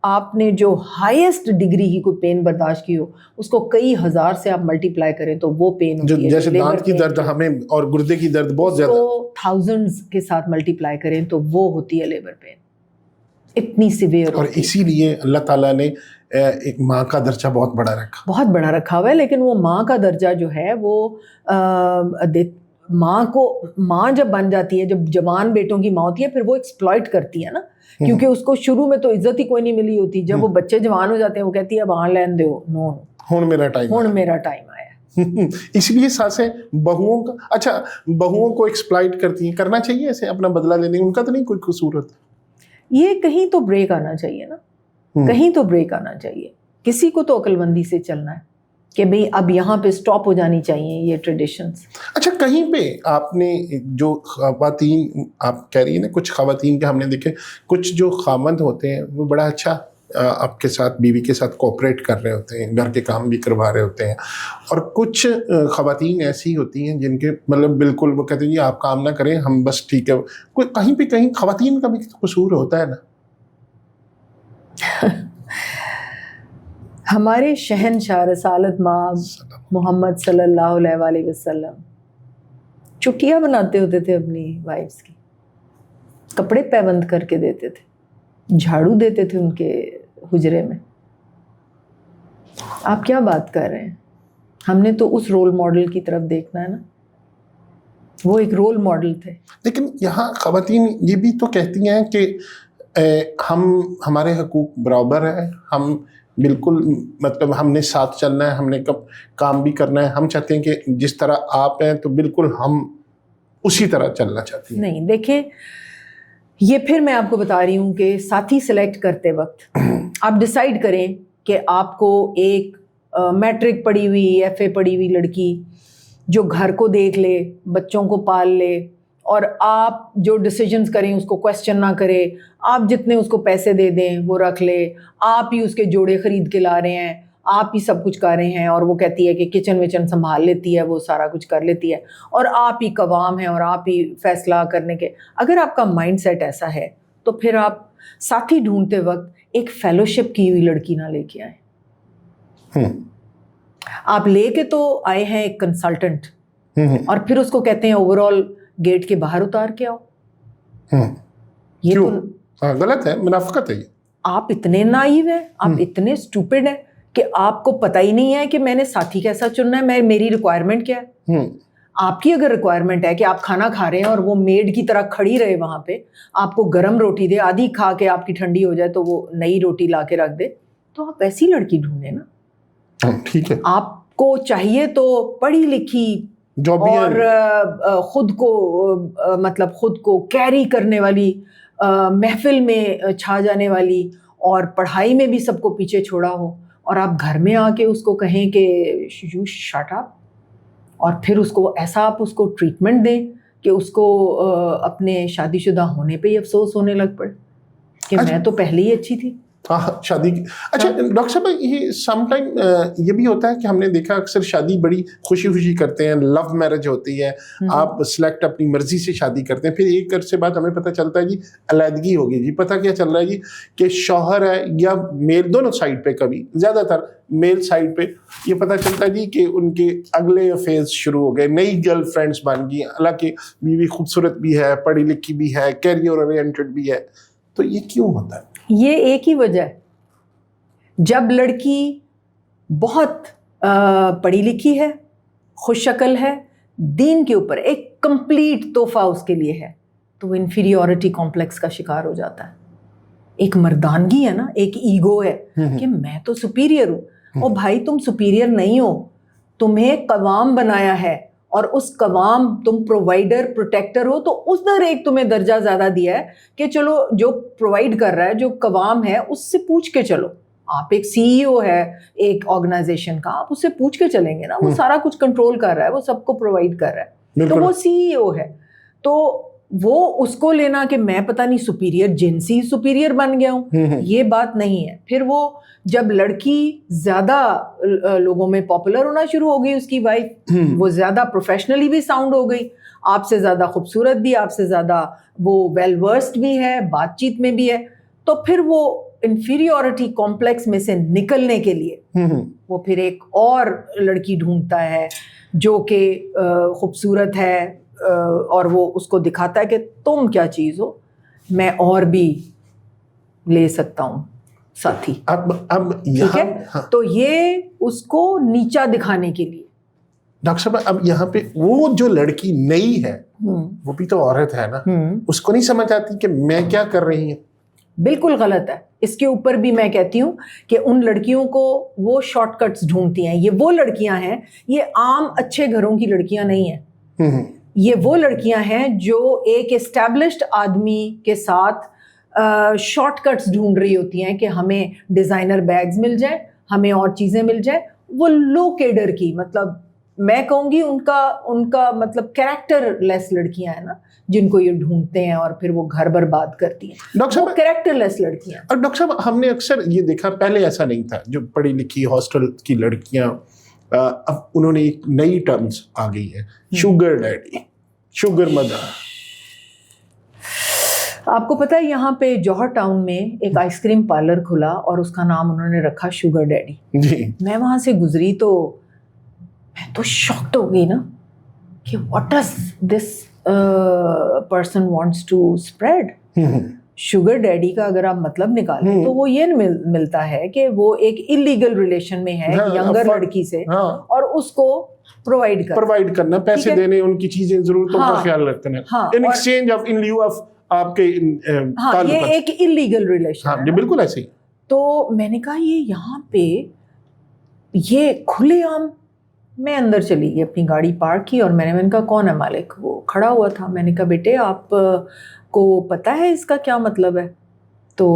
آپ نے جو ہائیسٹ ڈگری کی کوئی پین برداشت کی ہو اس کو کئی ہزار سے آپ ملٹیپلائی کریں تو وہ پین ہوتی ہے جیسے دانت کی درد ہمیں اور گردے کی درد بہت زیادہ، تو تھاؤزنڈز کے ساتھ ملٹیپلائی کریں تو وہ ہوتی ہے لیبر پین، اتنی سیویئر. اور اسی لیے اللہ تعالیٰ نے ایک ماں کا درجہ بہت بڑا رکھا ہوا ہے. لیکن وہ ماں کا درجہ جو ہے وہ ماں جب بن جاتی ہے، جب جوان بیٹوں کی ماں ہوتی ہے، پھر وہ ایکسپلائٹ کرتی ہے نا، کیونکہ اس کو شروع میں تو عزت ہی کوئی نہیں ملی ہوتی. جب وہ بچے جوان ہو جاتے ہیں وہ کہتی ہے اب آن لین دو، نو ہون میرا ٹائم آیا. اس لیے ساسیں بہوؤں کا، اچھا بہوؤں کو ایکسپلائٹ کرتی ہیں، کرنا چاہیے ایسے اپنا بدلہ لینے، ان کا تو نہیں کوئی قصور ہوتا. یہ کہیں تو بریک آنا چاہیے نا، کہیں تو بریک آنا چاہیے. کسی کو تو عقل مندی سے چلنا ہے کہ بھئی اب یہاں پہ سٹاپ ہو جانی چاہیے یہ ٹریڈیشنز. اچھا کہیں پہ آپ نے جو خواتین آپ کہہ رہی ہیں نا، کچھ خواتین کے ہم نے دیکھے، کچھ جو خاوند ہوتے ہیں وہ بڑا اچھا آپ کے ساتھ، بیوی کے ساتھ کوآپریٹ کر رہے ہوتے ہیں، گھر کے کام بھی کروا رہے ہوتے ہیں، اور کچھ خواتین ایسی ہوتی ہیں جن کے مطلب بالکل وہ کہتے ہیں جی آپ کام نہ کریں، ہم بس ٹھیک ہے. کوئی کہیں پہ کہیں خواتین کا بھی قصور ہوتا ہے نا. ہمارے شہنشاہ رسالت مآب محمد صلی اللہ علیہ وآلہ وسلم چٹیاں بناتے ہوتے تھے اپنی وائفز کی، کپڑے پیوند کر کے دیتے تھے، جھاڑو دیتے تھے ان کے حجرے میں. آپ کیا بات کر رہے ہیں؟ ہم نے تو اس رول ماڈل کی طرف دیکھنا ہے نا، وہ ایک رول ماڈل تھے. لیکن یہاں خواتین یہ بھی تو کہتی ہیں کہ ہمارے حقوق برابر ہیں، ہم بالکل مطلب ہم نے ساتھ چلنا ہے، ہم نے کام بھی کرنا ہے، ہم چاہتے ہیں کہ جس طرح آپ ہیں تو بالکل ہم اسی طرح چلنا چاہتے ہیں. نہیں دیکھیں، یہ پھر میں آپ کو بتا رہی ہوں کہ ساتھی سلیکٹ کرتے وقت آپ ڈیسائیڈ کریں کہ آپ کو ایک میٹرک پڑھی ہوئی، ایف اے پڑھی ہوئی لڑکی جو گھر کو دیکھ لے، بچوں کو پال لے، اور آپ جو ڈیسیجنز کریں اس کو کویسچن نہ کرے، آپ جتنے اس کو پیسے دے دیں وہ رکھ لے، آپ ہی اس کے جوڑے خرید کے لا رہے ہیں، آپ ہی سب کچھ کر رہے ہیں، اور وہ کہتی ہے کہ کچن وچن سنبھال لیتی ہے، وہ سارا کچھ کر لیتی ہے، اور آپ ہی قوام ہیں اور آپ ہی فیصلہ کرنے کے. اگر آپ کا مائنڈ سیٹ ایسا ہے تو پھر آپ ساتھی ڈھونڈتے وقت ایک فیلوشپ کی ہوئی لڑکی نہ لے کے آئیں. آپ لے کے تو آئے ہیں ایک کنسلٹنٹ، اور پھر اس کو کہتے ہیں اوور آل گیٹ کے باہر اتار کے آؤ. یہ تو غلط ہے، منافقت ہے. یہ آپ اتنے نائیو ہیں، آپ اتنے اسٹوپڈ ہیں کہ آپ کو پتہ ہی نہیں ہے کہ میں نے ساتھی کیسا چننا ہے، میری ریکوائرمنٹ کیا ہے. آپ کی اگر ریکوائرمنٹ ہے کہ آپ کھانا کھا رہے ہیں اور وہ میڈ کی طرح کھڑی رہے وہاں پہ، آپ کو گرم روٹی دے، آدھی کھا کے آپ کی ٹھنڈی ہو جائے تو وہ نئی روٹی لا کے رکھ دے، تو آپ ایسی لڑکی ڈھونڈیں نا. ٹھیک ہے، آپ کو چاہیے تو پڑھی لکھی اور خود کو کیری کرنے والی، محفل میں چھا جانے والی، اور پڑھائی میں بھی سب کو پیچھے چھوڑا ہو، اور آپ گھر میں آ کے اس کو کہیں کہ یو شٹ اپ، اور پھر اس کو ایسا آپ اس کو ٹریٹمنٹ دیں کہ اس کو اپنے شادی شدہ ہونے پہ ہی افسوس ہونے لگ پڑے کہ میں تو پہلے ہی اچھی تھی. شادی کی. اچھا ڈاکٹر صاحب، یہ سم ٹائم یہ بھی ہوتا ہے کہ ہم نے دیکھا اکثر شادی بڑی خوشی خوشی کرتے ہیں، لو میرج ہوتی ہے، آپ سلیکٹ اپنی مرضی سے شادی کرتے ہیں، پھر ایک عرصے بعد ہمیں پتہ چلتا ہے جی علیحدگی ہوگی. جی پتہ کیا چل رہا ہے جی کہ شوہر ہے یا میل، دونوں سائڈ پہ، کبھی زیادہ تر میل سائڈ پہ یہ پتہ چلتا ہے جی کہ ان کے اگلے افیئرز شروع ہو گئے، نئی گرل فرینڈس بن گئی، حالانکہ بیوی خوبصورت بھی ہے، پڑھی لکھی بھی ہے، کیریئر اورینٹڈ بھی ہے. تو یہ کیوں ہوتا ہے؟ یہ ایک ہی وجہ ہے، جب لڑکی بہت پڑھی لکھی ہے، خوش شکل ہے، دین کے اوپر ایک کمپلیٹ تحفہ اس کے لیے ہے، تو وہ انفیریورٹی کمپلیکس کا شکار ہو جاتا ہے. ایک مردانگی ہے نا، ایک ایگو ہے کہ میں تو سپیریئر ہوں. اور بھائی تم سپیریئر نہیں ہو، تمہیں قوام بنایا ہے، اور اس قوام تم پرووائڈر پروٹیکٹر ہو، تو اس در ایک تمہیں درجہ زیادہ دیا ہے کہ چلو جو پرووائڈ کر رہا ہے، جو قوام ہے، اس سے پوچھ کے چلو. آپ ایک سی ای او ہے ایک آرگنائزیشن کا، آپ اس سے پوچھ کے چلیں گے نا، وہ سارا کچھ کنٹرول کر رہا ہے، وہ سب کو پرووائڈ کر رہا ہے، تو وہ سی ای او ہے. تو وہ اس کو لینا کہ میں پتہ نہیں سپیریئر، جنسی سپیریئر بن گیا ہوں، یہ بات نہیں ہے. پھر وہ جب لڑکی زیادہ لوگوں میں پاپولر ہونا شروع ہو گئی، اس کی وائف، وہ زیادہ پروفیشنلی بھی ساؤنڈ ہو گئی، آپ سے زیادہ خوبصورت بھی، آپ سے زیادہ وہ ویل ورسڈ بھی ہے، بات چیت میں بھی ہے، تو پھر وہ انفیریورٹی کمپلیکس میں سے نکلنے کے لیے وہ پھر ایک اور لڑکی ڈھونڈتا ہے جو کہ خوبصورت ہے اور وہ اس کو دکھاتا ہے کہ تم کیا چیز ہو, میں اور بھی لے سکتا ہوں ساتھی. اب ٹھیک ہے, تو یہ اس کو نیچا دکھانے کے لیے. ڈاکٹر صاحب اب یہاں پہ وہ جو لڑکی نئی ہے وہ بھی تو عورت ہے نا, اس کو نہیں سمجھ آتی کہ میں کیا کر رہی ہوں. بالکل غلط ہے. اس کے اوپر بھی میں کہتی ہوں کہ ان لڑکیوں کو وہ شارٹ کٹس ڈھونڈتی ہیں. یہ وہ لڑکیاں ہیں, یہ عام اچھے گھروں کی لڑکیاں نہیں ہیں. یہ وہ لڑکیاں ہیں جو ایک اسٹیبلشڈ آدمی کے ساتھ شارٹ کٹس ڈھونڈ رہی ہوتی ہیں کہ ہمیں ڈیزائنر بیگز مل جائیں, ہمیں اور چیزیں مل جائیں. وہ لو کیڈر کی, مطلب میں کہوں گی ان کا مطلب کیریکٹر لیس لڑکیاں ہیں نا, جن کو یہ ڈھونڈتے ہیں اور پھر وہ گھر برباد کرتی ہیں. ڈاکٹر صاحب کیریکٹر لیس لڑکیاں. اور ڈاکٹر صاحب ہم نے اکثر یہ دیکھا, پہلے ایسا نہیں تھا, جو پڑھی لکھی ہاسٹل کی لڑکیاں اب انہوں نے ایک نئی ٹرمز آ گئی ہے, شوگر ڈیڈی, شوگر مدر. آپ کو پتا ہے یہاں پہ جوہر ٹاؤن میں ایک آئس کریم پارلر کھلا اور اس کا نام انہوں نے رکھا شوگر ڈیڈی. جی, میں وہاں سے گزری تو میں تو شاکڈ ہو گئی نا کہ what does this person wants to spread. Sugar daddy کا اگر آپ مطلب نکالیں تو وہ یہ ملتا ہے کہ وہ ایک انلیگل ریلیشن میں ہے ینگر لڑکی سے اور اس کو پرووائڈ کرنا, پیسے دینے, ان کی چیزیں ضرورتوں کا خیال رکھنا, in exchange of in lieu of آپ کے یہ ایک انلیگل ریلیشن. ہاں بالکل ایسے ہی. تو میں نے کہا یہ یہاں پہ یہ کھلے عام. میں اندر چلی گئی, اپنی گاڑی پارک کی اور میں نے کہا کون ہے مالک. وہ کھڑا ہوا تھا. میں نے کہا بیٹے آپ کو پتہ ہے اس کا کیا مطلب ہے؟ تو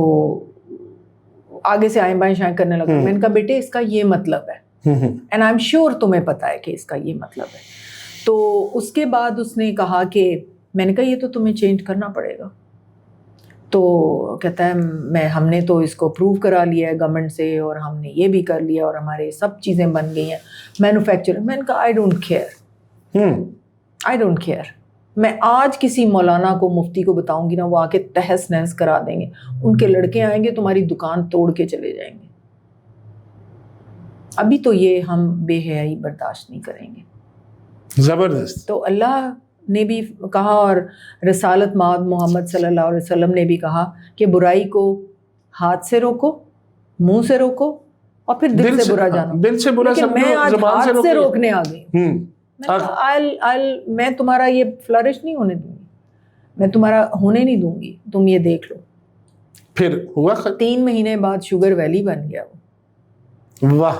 آگے سے آئیں بائیں شائیں کرنے لگا. میں نے کہا بیٹے اس کا یہ مطلب ہے, اینڈ آئی ایم شیور تمہیں پتہ ہے کہ اس کا یہ مطلب ہے. تو اس کے بعد اس نے کہا کہ میں نے کہا یہ تو تمہیں چینج کرنا پڑے گا. تو کہتا ہے ہم نے تو اس کو اپروو کرا لیا ہے گورنمنٹ سے, اور ہم نے یہ بھی کر لیا, اور ہمارے سب چیزیں بن گئی ہیں مینوفیکچرنگ. میں نے کہا آئی ڈونٹ کیئر. میں آج کسی مولانا کو, مفتی کو بتاؤں گی نا, وہ آ کے تہس نہس کرا دیں گے. ان کے لڑکے آئیں گے تمہاری دکان توڑ کے چلے جائیں گے. ابھی تو یہ ہم بے حیائی برداشت نہیں کریں گے. زبردست. تو اللہ نے بھی کہا اور رسالت مآب محمد صلی اللہ علیہ وسلم نے بھی کہا کہ برائی کو ہاتھ سے روکو, منہ سے روکو, اور پھر دل سے برا جانو. دل سے برا سمجھو, میں آج زبان ہاتھ سے روکنے آ گئی. میں تمہارا یہ فلرش نہیں ہونے دوں گی, میں تمہارا ہونے نہیں دوں گی. تم یہ دیکھ لو. پھر ہوا 3 مہینے بعد شوگر ویلی بن گیا وہ. واہ,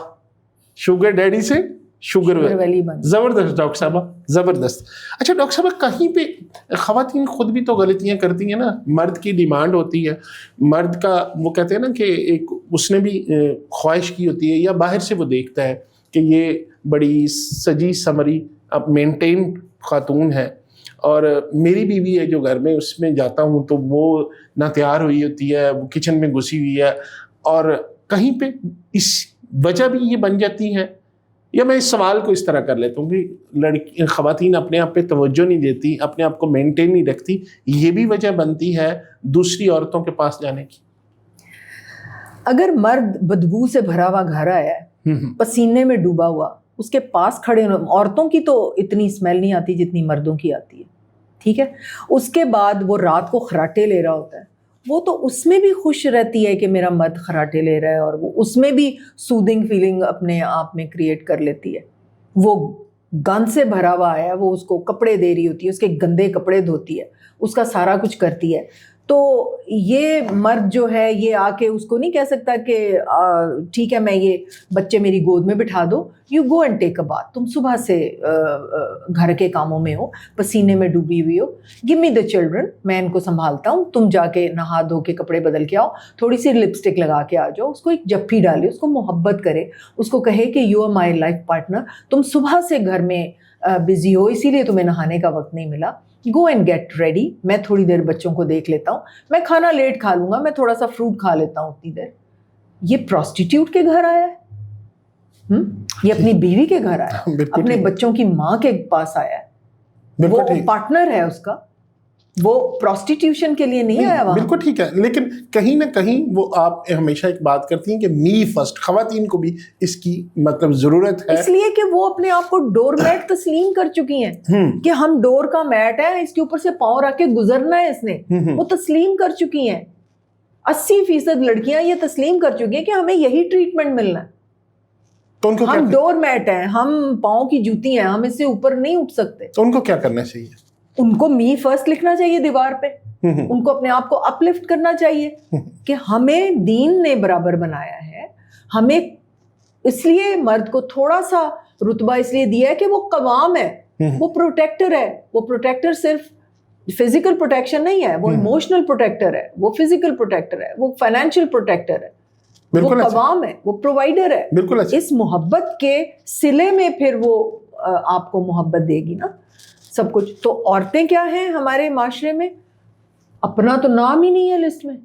شوگر ڈیڈی سے شوگر ویلی بن. زبردست ڈاکٹر صاحبہ, زبردست. اچھا ڈاکٹر صاحبہ, کہیں پہ خواتین خود بھی تو غلطیاں کرتی ہیں نا. مرد کی ڈیمانڈ ہوتی ہے, مرد کا وہ کہتے ہیں نا کہ ایک اس نے بھی خواہش کی ہوتی ہے, یا باہر سے وہ دیکھتا ہے کہ یہ بڑی سجی سمری اب مینٹین خاتون ہے, اور میری بیوی ہے جو گھر میں, اس میں جاتا ہوں تو وہ نہ تیار ہوئی ہوتی ہے, وہ کچن میں گھسی ہوئی ہے. اور کہیں پہ اس وجہ بھی یہ بن جاتی ہے, یا میں اس سوال کو اس طرح کر لیتا ہوں کہ خواتین اپنے آپ پہ توجہ نہیں دیتی, اپنے آپ کو مینٹین نہیں رکھتی, یہ بھی وجہ بنتی ہے دوسری عورتوں کے پاس جانے کی؟ اگر مرد بدبو سے بھرا ہوا گھر آیا ہے, پسینے میں ڈوبا ہوا, اس کے پاس کھڑے, عورتوں کی تو اتنی اسمیل نہیں آتی جتنی مردوں کی آتی ہے, ٹھیک ہے. اس کے بعد وہ رات کو خراٹے لے رہا ہوتا ہے, وہ تو اس میں بھی خوش رہتی ہے کہ میرا مرد خراٹے لے رہا ہے, اور وہ اس میں بھی سودنگ فیلنگ اپنے آپ میں کریٹ کر لیتی ہے. وہ گند سے بھرا ہوا ہے, وہ اس کو کپڑے دے رہی ہوتی ہے, اس کے گندے کپڑے دھوتی ہے, اس کا سارا کچھ کرتی ہے. تو یہ مرد جو ہے یہ آ کے اس کو نہیں کہہ سکتا کہ ٹھیک ہے میں یہ بچے میری گود میں بٹھا دو, you go and take a bath. تم صبح سے گھر کے کاموں میں ہو, پسینے میں ڈوبی ہوئی ہو, گیو می دا چلڈرن, میں ان کو سنبھالتا ہوں, تم جا کے نہا دھو کے کپڑے بدل کے آؤ, تھوڑی سی لپسٹک لگا کے آ جاؤ, اس کو ایک جپھی ڈالے, اس کو محبت کرے, اس کو کہے کہ you are my life partner, تم صبح سے گھر میں بزی ہو اسی لیے تمہیں نہانے کا وقت نہیں ملا, گو اینڈ گیٹ ریڈی, میں تھوڑی دیر بچوں کو دیکھ لیتا ہوں, میں کھانا لیٹ کھا لوں گا, میں تھوڑا سا فروٹ کھا لیتا ہوں اتنی دیر. یہ پروسٹیٹیوٹ کے گھر آیا ہے, یہ اپنی بیوی کے گھر آیا ہے, اپنے بچوں کی ماں کے پاس آیا ہے, وہ پارٹنر ہے اس کا. وہ پروسٹیٹیوشن کے لیے نہیں آیا وہاں. بالکل ٹھیک ہے، لیکن کہیں نہ کہیں وہ آپ ہمیشہ ایک بات کرتی ہیں کہ می فرسٹ، خواتین کو بھی اس کی مطلب ضرورت ہے، اس لیے کہ وہ اپنے آپ کو ڈور میٹ تسلیم کر چکی ہیں کہ ہم ڈور کا میٹ ہے، اس کے اوپر سے پاؤں رکھ کے گزرنا ہے اس نے. وہ تسلیم کر چکی ہیں. 80% لڑکیاں یہ تسلیم کر چکی ہیں کہ ہمیں یہی ٹریٹمنٹ ملنا ہے. تو ان کو ہم ڈور میٹ ہیں، ہم پاؤں کی جوتی ہیں، ہم اس سے اوپر نہیں اٹھ سکتے. تو ان کو کیا کرنا چاہیے؟ ان کو می فرسٹ لکھنا چاہیے دیوار پہ. ان کو اپنے آپ کو اپ لفٹ کرنا چاہیے کہ ہمیں دین نے برابر بنایا ہے. ہمیں اس لیے مرد کو تھوڑا سا رتبہ اس لیے دیا ہے کہ وہ قوام ہے، وہ پروٹیکٹر ہے. وہ پروٹیکٹر صرف فزیکل پروٹیکشن نہیں ہے، وہ ایموشنل پروٹیکٹر ہے، وہ فزیکل پروٹیکٹر ہے، وہ فائنینشیل پروٹیکٹر ہے، وہ قوام ہے، وہ پرووائڈر ہے. بالکل اس محبت کے صلے میں پھر وہ آپ کو محبت دے گی نا سب کچھ. تو عورتیں کیا ہیں ہمارے معاشرے میں؟ اپنا تو نام ہی نہیں ہے لسٹ میں.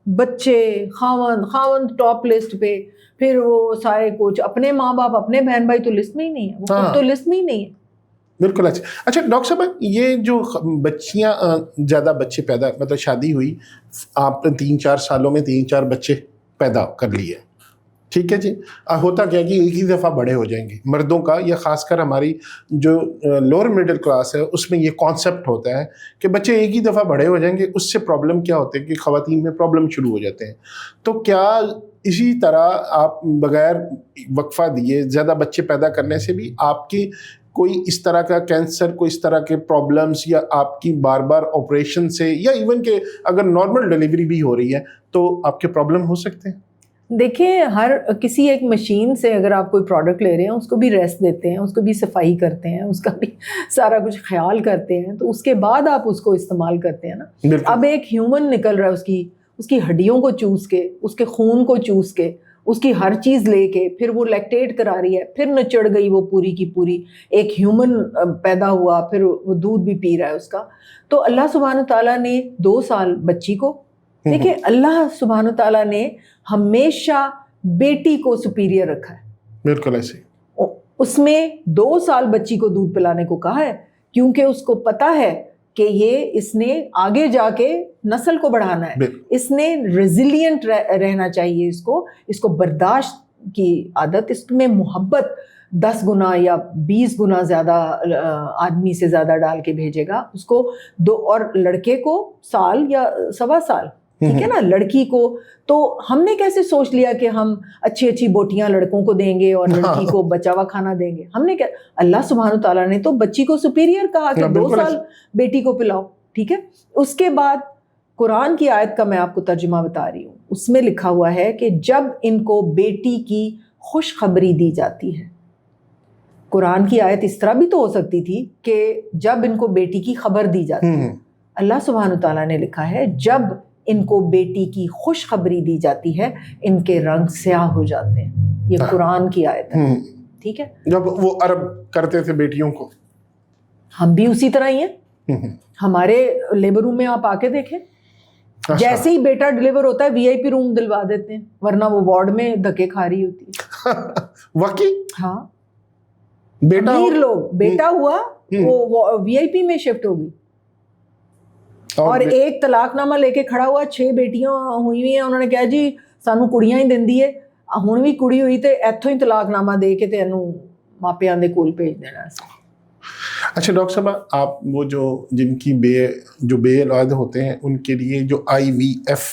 بچے، خاوند ٹاپ لسٹ پہ، پھر وہ سارے کچھ اپنے ماں باپ، اپنے بہن بھائی تو لسٹ میں ہی نہیں ہے، وہ خود تو لسٹ میں ہی نہیں ہے. بالکل. اچھا ڈاکٹر صاحب، یہ جو بچیاں زیادہ بچے پیدا، مطلب شادی ہوئی، آپ نے 3-4 سالوں میں 3-4 بچے پیدا کر لیے، ٹھیک ہے جی. ہوتا کیا کہ ایک ہی دفعہ بڑے ہو جائیں گے مردوں کا، یا خاص کر ہماری جو لوور مڈل کلاس ہے اس میں یہ کانسیپٹ ہوتا ہے کہ بچے ایک ہی دفعہ بڑے ہو جائیں گے. اس سے پرابلم کیا ہوتے ہیں کہ خواتین میں پرابلم شروع ہو جاتے ہیں. تو کیا اسی طرح آپ بغیر وقفہ دیے زیادہ بچے پیدا کرنے سے بھی آپ کی کوئی اس طرح کا کینسر، کوئی اس طرح کے پرابلمس، یا آپ کی بار بار آپریشن سے، یا ایون کہ اگر نارمل ڈیلیوری بھی ہو رہی ہے تو آپ کے پرابلم ہو سکتے ہیں؟ دیکھیں، ہر کسی ایک مشین سے اگر آپ کوئی پروڈکٹ لے رہے ہیں، اس کو بھی ریسٹ دیتے ہیں، اس کو بھی صفائی کرتے ہیں، اس کا بھی سارا کچھ خیال کرتے ہیں، تو اس کے بعد آپ اس کو استعمال کرتے ہیں نا. اب ایک ہیومن نکل رہا ہے، اس کی ہڈیوں کو چوس کے، اس کے خون کو چوس کے، اس کی ہر چیز لے کے، پھر وہ لیکٹیٹ کرا رہی ہے، پھر نچڑ گئی وہ پوری کی پوری، ایک ہیومن پیدا ہوا، پھر وہ دودھ بھی پی رہا ہے اس کا. تو اللہ سبحانہ تعالیٰ نے 2 سال بچی کو، دیکھیں اللہ سبحانہ تعالیٰ نے ہمیشہ بیٹی کو سپیریئر رکھا ہے. بالکل ایسے اس میں 2 سال بچی کو دودھ پلانے کو کہا ہے، کیونکہ اس کو پتا ہے کہ یہ اس نے آگے جا کے نسل کو بڑھانا ہے. اس نے ریزیلینٹ رہنا چاہیے، اس کو برداشت کی عادت، اس میں محبت 10 گنا یا 20 گنا زیادہ آدمی سے زیادہ ڈال کے بھیجے گا اس کو. اور لڑکے کو سال یا 1.25 سال، ٹھیک ہے نا. لڑکی کو تو ہم نے کیسے سوچ لیا کہ ہم اچھی اچھی بوٹیاں لڑکوں کو دیں گے اور لڑکی کو بچا ہوا کھانا دیں گے؟ ہم نے کیا، اللہ سبحانہ تعالیٰ نے تو بچی کو سپیریئر کہا کہ 2 سال بیٹی کو پلاؤ، ٹھیک ہے. اس کے بعد قرآن کی آیت کا میں آپ کو ترجمہ بتا رہی ہوں، اس میں لکھا ہوا ہے کہ جب ان کو بیٹی کی خوشخبری دی جاتی ہے. قرآن کی آیت اس طرح بھی تو ہو سکتی تھی کہ جب ان کو بیٹی کی خبر دی جاتی ہے. اللہ سبحانہ تعالیٰ نے لکھا ہے جب ان کو بیٹی کی خوشخبری دی جاتی ہے ان کے رنگ سیاہ ہو جاتے ہیں. یہ قرآن کی آیت ہے، ٹھیک ہے. جب وہ عرب کرتے تھے بیٹیوں کو، ہم بھی اسی طرح ہی ہیں. ہمارے لیبر روم میں آپ آ کے دیکھیں، جیسے ہی بیٹا ڈلیور ہوتا ہے VIP روم دلوا دیتے ہیں، ورنہ وہ وارڈ میں دھکے کھا رہی ہوتی ہے. واقعی؟ ہاں، بیٹا لوگ بیٹا ہوا وہ VIP میں شفٹ ہو گئی، اور ایک طلاق نامہ لے کے کھڑا ہوا. 6 بیٹیاں ہوئی ہیں، انہوں نے کہا جی سانو کڑیاں ہی دیندی ہے، ہن بھی کڑی ہوئی تے ایتھوں ہی طلاق نامہ دے کے تے اینوں ماپیاں دے کول بھیج دینا. اچھا ڈاکٹر صاحب، آپ وہ جن کی بے اولاد ہوتے ہیں ان کے لیے جو IVF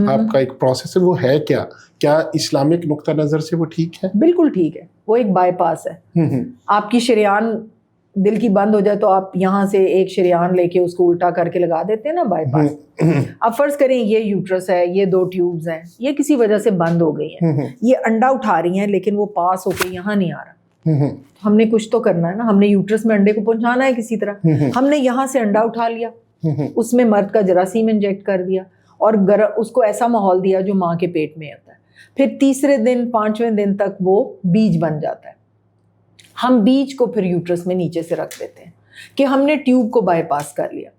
آپ کا ایک پروسیس ہے، وہ ہے کیا اسلامک نقطہ نظر سے وہ ٹھیک ہے؟ بالکل ٹھیک ہے. وہ ایک بائی پاس ہے. آپ کی شریان دل کی بند ہو جائے تو آپ یہاں سے ایک شریان لے کے اس کو الٹا کر کے لگا دیتے ہیں نا، بائی پاس. اب فرض کریں یہ یوٹرس ہے، یہ 2 ٹیوبز ہیں، یہ کسی وجہ سے بند ہو گئی ہیں، یہ انڈا اٹھا رہی ہیں لیکن وہ پاس ہو کے یہاں نہیں آ رہا. ہم نے کچھ تو کرنا ہے نا، ہم نے یوٹرس میں انڈے کو پہنچانا ہے کسی طرح. ہم نے یہاں سے انڈا اٹھا لیا، اس میں مرد کا جراثیم انجیکٹ کر دیا اور اس کو ایسا ماحول دیا جو ماں کے پیٹ میں آتا ہے. پھر تیسرے دن 5ویں دن تک وہ بیج بن جاتا ہے. ہم بیج کو پھر یوٹرس میں نیچے سے رکھ دیتے ہیں کہ ہم نے ٹیوب کو بائی پاس کر لیا.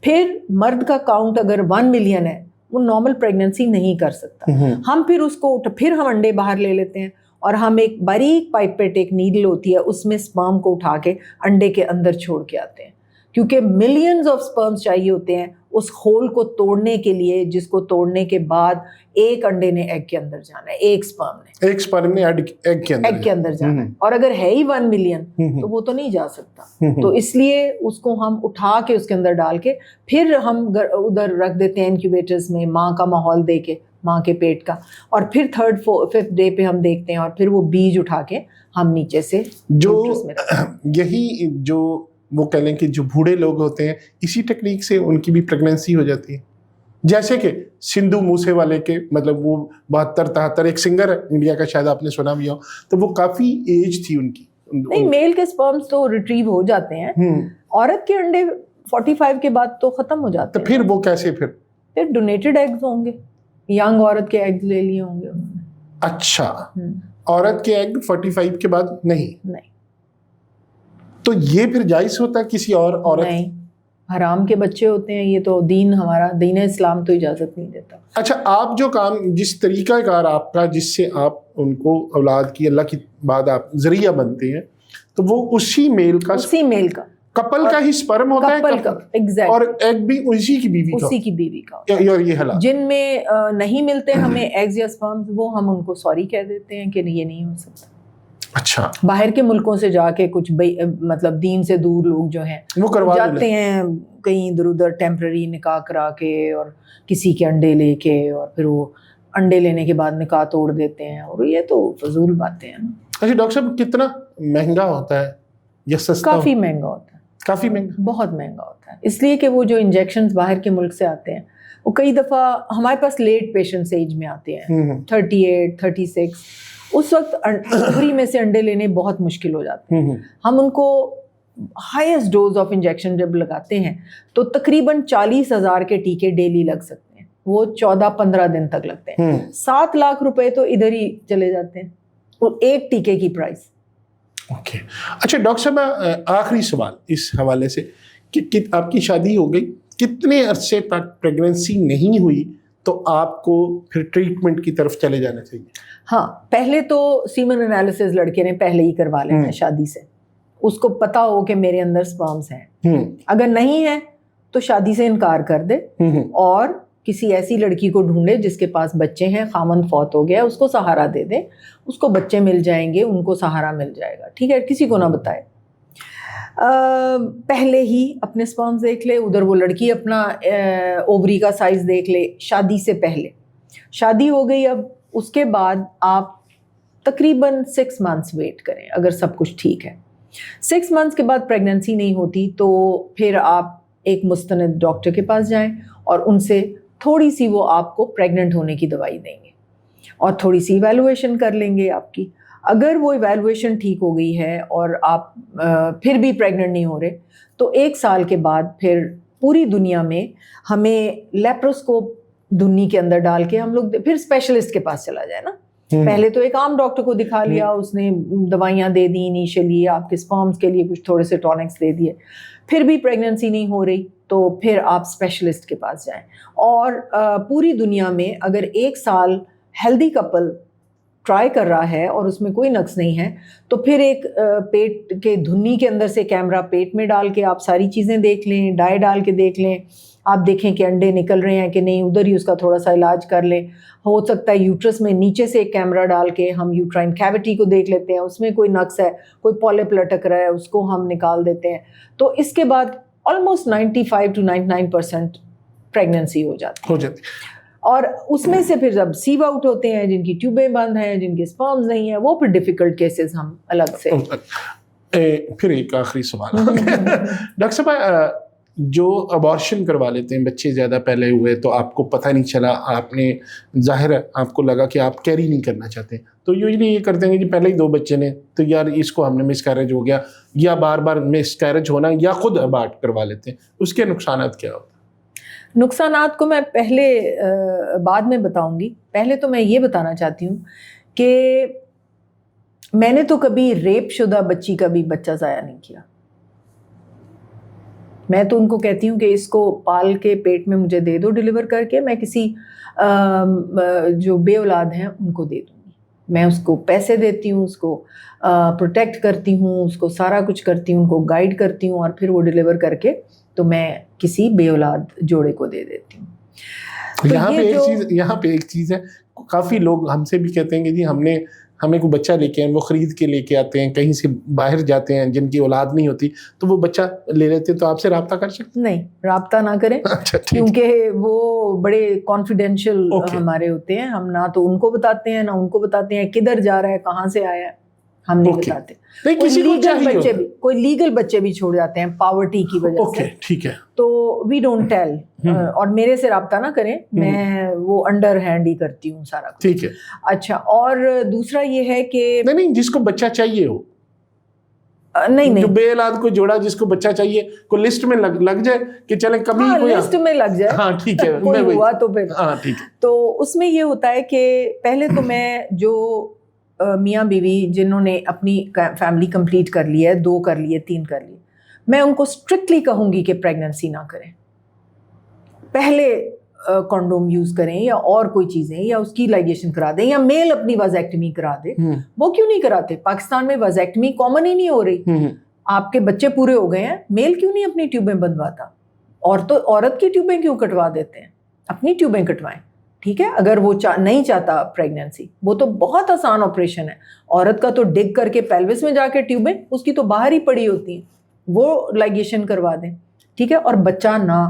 پھر مرد کا کاؤنٹ اگر 1 ملین ہے، وہ نارمل پریگننسی نہیں کر سکتا. ہم پھر اس کو پھر ہم انڈے باہر لے لیتے ہیں اور ہم ایک باریک پائپیٹ، ایک نیڈل ہوتی ہے، اس میں سپرم کو اٹھا کے انڈے کے اندر چھوڑ کے آتے ہیں. کیونکہ ملینز آف سپرمز چاہیے ہوتے ہیں اس ہول کو توڑنے کے لیے، جس کو توڑنے کے بعد ایک انڈے نے ایگ کے اندر جانا ہے، ایک سپرم نے ایگ کے اندر جانا ہے، اور اگر ہے ہی 1 ملین تو وہ تو نہیں جا سکتا. تو اس لیے اس کو ہم اٹھا کے اس کے اندر ڈال کے پھر ہم ادھر رکھ دیتے ہیں انکیوبیٹرز میں، ماں کا ماحول دے کے، ماں کے پیٹ کا، اور پھر 3rd 5th ڈے پہ ہم دیکھتے ہیں، اور پھر وہ بیج اٹھا کے ہم نیچے سے جو یہی جو وہ کہہ لیں کہ جو بوڑھے لوگ ہوتے ہیں اسی ٹیکنیک سے ان کی بھی پریگننسی ہو جاتی ہے. جیسے کہ سندھو موسے والے کے مطلب وہ 72-73 ایک سنگر ہے انڈیا کا، شاید آپ نے سنا بھی ہو، تو وہ کافی ایج تھی ان کی. نہیں، میل کے سپرمز تو ریٹریو ہو جاتے ہیں، عورت کے انڈے 45 کے بعد تو ختم ہو جاتے ہیں. تو پھر وہ کیسے پھر ڈونیٹڈ ایگز ہوں گے، ینگ عورت کے ایگز لے لیے ہوں گے انہوں نے. اچھا، عورت کے ایگ 45 کے بعد نہیں. تو یہ پھر جائز ہوتا ہے کسی اور عورت؟ نہیں، حرام کے بچے ہوتے ہیں یہ تو. ہمارا دین اسلام تو اجازت نہیں دیتا. اچھا، آپ جو کام، جس طریقہ کار آپ کا جس سے آپ ان کو اولاد کی اللہ کی بعد آپ ذریعہ بنتے ہیں، تو وہ اسی میل کا کپل کا ہی سپرم ہوتا ہے، اور ایگ بھی اسی کی بیوی کا. اور یہ حالات جن میں نہیں ملتے ہمیں ایگز یا سپرمز، وہ ہم ان کو سوری کہہ دیتے ہیں کہ یہ نہیں ہو سکتا. اچھا، باہر کے ملکوں سے جا کے کچھ مطلب دین سے دور لوگ جو ہیں وہ جاتے ہیں کہیں ادھر ادھر ٹیمپرری نکاح کرا کے، اور کسی کے انڈے لے کے، اور پھر وہ انڈے لینے کے بعد نکاح توڑ دیتے ہیں، اور یہ تو فضول باتیں ہیں نا. اچھا ڈاکٹر صاحب، کتنا مہنگا ہوتا ہے یا سستا؟ کافی مہنگا ہوتا ہے. کافی مہنگا، بہت مہنگا ہوتا ہے، اس لیے کہ وہ جو انجیکشنز باہر کے ملک سے آتے ہیں وہ کئی دفعہ ہمارے پاس لیٹ پیشنٹس ایج میں آتے ہیں، 38 36. اس وقت اووری میں سے انڈے لینے بہت مشکل ہو جاتے ہیں. ہم ان کو ہائیسٹ ڈوز آف انجیکشن جب لگاتے ہیں تو تقریباً 40,000 کے ٹیکے ڈیلی لگ سکتے ہیں. وہ 14-15 دن تک لگتے ہیں. 7 لاکھ روپے تو ادھر ہی چلے جاتے ہیں، اور ایک ٹیکے کی پرائس. اوکے. اچھا ڈاکٹر صاحب، آخری سوال اس حوالے سے کہ آپ کی شادی ہو گئی، کتنے عرصے تک پریگننسی نہیں ہوئی تو آپ کو پھر ٹریٹمنٹ کی طرف چلے جانا چاہیے؟ ہاں، پہلے تو سیمن انالیسز لڑکے نے پہلے ہی کروا لینا ہے شادی سے. اس کو پتا ہو کہ میرے اندر سپرمز ہیں. اگر نہیں ہے تو شادی سے انکار کر دے، اور کسی ایسی لڑکی کو ڈھونڈے جس کے پاس بچے ہیں، خامند فوت ہو گیا، اس کو سہارا دے دے، اس کو بچے مل جائیں گے، ان کو سہارا مل جائے گا. ٹھیک ہے، کسی کو نہ بتائے. پہلے ہی اپنے سپرمز دیکھ لے، ادھر وہ لڑکی اپنا اووری کا سائز دیکھ لے شادی سے پہلے. شادی ہو گئی، اب اس کے بعد آپ تقریباً 6 months ویٹ کریں اگر سب کچھ ٹھیک ہے. 6 months کے بعد پریگننسی نہیں ہوتی تو پھر آپ ایک مستند ڈاکٹر کے پاس جائیں، اور ان سے تھوڑی سی وہ آپ کو پریگننٹ ہونے کی دوائی دیں گے، اور تھوڑی سی ایویلویشن کر لیں گے آپ کی. اگر وہ ایویلویشن ٹھیک ہو گئی ہے اور آپ پھر بھی پریگننٹ نہیں ہو رہے، تو 1 سال کے بعد پھر پوری دنیا میں ہمیں لیپروسکوپ دھنی کے اندر ڈال کے ہم لوگ پھر اسپیشلسٹ کے پاس چلا جائے نا. پہلے تو ایک عام ڈاکٹر کو دکھا لیا، اس نے دوائیاں دے دی انیشلی، آپ کے سپرمز کے لیے کچھ تھوڑے سے ٹونکس دے دیے، پھر بھی پریگننسی نہیں ہو رہی تو پھر آپ اسپیشلسٹ کے پاس جائیں. اور پوری دنیا میں اگر 1 سال ہیلدی کپل ٹرائی کر رہا ہے اور اس میں کوئی نقص نہیں ہے، تو پھر ایک پیٹ کے دھنی کے اندر سے کیمرہ پیٹ میں ڈال کے آپ ساری چیزیں دیکھ لیں، ڈائی ڈال کے دیکھ لیں، آپ دیکھیں کہ انڈے نکل رہے ہیں کہ نہیں، ادھر ہی اس کا تھوڑا سا علاج کر لیں. ہو سکتا ہے یوٹرس میں نیچے سے ایک کیمرہ ڈال کے ہم یوٹرائن کیوٹی کو دیکھ لیتے ہیں، اس میں کوئی نقص ہے، کوئی پولپ لٹک رہا ہے، اس کو ہم نکال دیتے ہیں. تو اس کے بعد آلموسٹ 95 to 99% پریگننسی ہو جاتی. اور اس میں سے پھر جب سیو آؤٹ ہوتے ہیں، جن کی ٹیوبیں بند ہیں، جن کے سپرمز نہیں ہیں، وہ پھر ڈیفیکلٹ کیسز ہم الگ سے. پھر ایک آخری سوال ڈاکٹر صاحب، جو ابارشن کروا لیتے ہیں، بچے زیادہ پہلے ہوئے تو آپ کو پتہ نہیں چلا، آپ نے ظاہر ہے آپ کو لگا کہ آپ کیری نہیں کرنا چاہتے، تو یوزلی یہ کرتے ہیں کہ پہلے ہی 2 بچے نے تو یار اس کو ہم نے مس کیریج ہو گیا، یا بار بار مس کیریج ہونا، یا خود ابارٹ کروا لیتے ہیں. اس کے نقصانات کیا ہوتے ہیں؟ نقصانات کو میں پہلے بعد میں بتاؤں گی. پہلے تو میں یہ بتانا چاہتی ہوں کہ میں نے تو کبھی ریپ شدہ بچی کا بھی بچہ ضائع نہیں کیا. میں تو ان کو کہتی ہوں کہ اس کو پال کے پیٹ میں مجھے دے دو ڈیلیور کر کے، میں کسی جو بے اولاد ہیں ان کو دے دوں گی. میں اس کو پیسے دیتی ہوں, اس کو پروٹیکٹ کرتی ہوں, اس کو سارا کچھ کرتی ہوں, ان کو گائیڈ کرتی ہوں, اور پھر وہ ڈیلیور کر کے تو میں کسی بے اولاد جوڑے کو دے دیتی ہوں. یہاں پہ ایک چیز ہے, کافی لوگ ہم سے بھی کہتے ہیں کہ جی ہمیں کوئی بچہ لے کے آئے, وہ خرید کے لے کے آتے ہیں, کہیں سے باہر جاتے ہیں جن کی اولاد نہیں ہوتی تو وہ بچہ لے لیتے, تو آپ سے رابطہ کر سکتے؟ نہیں, رابطہ نہ کریں, کیونکہ وہ بڑے کانفیڈینشیل ہمارے ہوتے ہیں. ہم نہ تو ان کو بتاتے ہیں نہ ان کو بتاتے ہیں کدھر جا رہا ہے, کہاں سے آیا ہے, ہم نہیں بتاتے. کوئی لیگل بچے بھی چھوڑ جاتے ہیں پاورٹی کی وجہ سے, ٹھیک ہے, تو وی ڈونٹ ٹیل, اور میرے سے رابطہ نہ کریں, میں وہ انڈر ہینڈ ہی کرتی ہوں سارا کچھ. ٹھیک ہے. اچھا, اور دوسرا یہ ہے کہ نہیں, جس کو بچہ چاہیے ہو, نہیں, جو بے اولاد کو جوڑا جس کو بچہ چاہیے, کو لسٹ میں لگ جائے کہ چلیں کبھی کوئی لسٹ میں لگ جائے. ہاں ٹھیک ہے, کوئی ہوا تو پھر ٹھیک ہے. تو اس میں یہ ہوتا ہے کہ پہلے تو میں جو میاں بیوی جنہوں نے اپنی فیملی کمپلیٹ کر لی ہے, 2 کر لیے, 3 کر لیے, میں ان کو اسٹرکٹلی کہوں گی کہ پریگننسی نہ کریں, پہلے کانڈوم یوز کریں یا اور کوئی چیزیں, یا اس کی لائگیشن کرا دیں, یا میل اپنی وازیکٹمی کرا دے. وہ کیوں نہیں کراتے؟ پاکستان میں وازیکٹمی کامن ہی نہیں ہو رہی. آپ کے بچے پورے ہو گئے ہیں, میل کیوں نہیں اپنی ٹیوبیں بندواتا؟ عورت کی ٹیوبیں کیوں کٹوا دیتے ہیں؟ اپنی ٹیوبیں کٹوائیں. ٹھیک ہے, اگر وہ نہیں چاہتا پریگننسی, وہ تو بہت آسان آپریشن ہے. عورت کا تو ڈگ کر کے پیلوس میں جا کے ٹیوبیں اس کی تو باہر ہی پڑی ہوتی ہیں, وہ لائگیشن کروا دیں. ٹھیک ہے, اور بچہ نہ,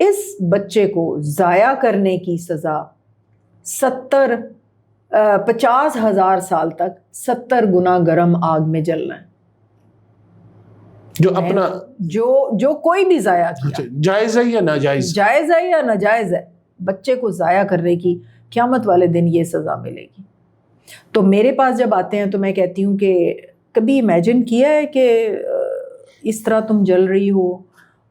اس بچے کو ضائع کرنے کی سزا 50,000 سال تک 70 گنا گرم آگ میں جلنا ہے. جو اپنا جو کوئی بھی ضائع کیا, جائز ہے یا ناجائز, جائز ہے یا ناجائز ہے, بچے کو ضائع کرنے کی قیامت والے دن یہ سزا ملے گی. تو میرے پاس جب آتے ہیں تو میں کہتی ہوں کہ کبھی امیجن کیا ہے کہ اس طرح تم جل رہی ہو,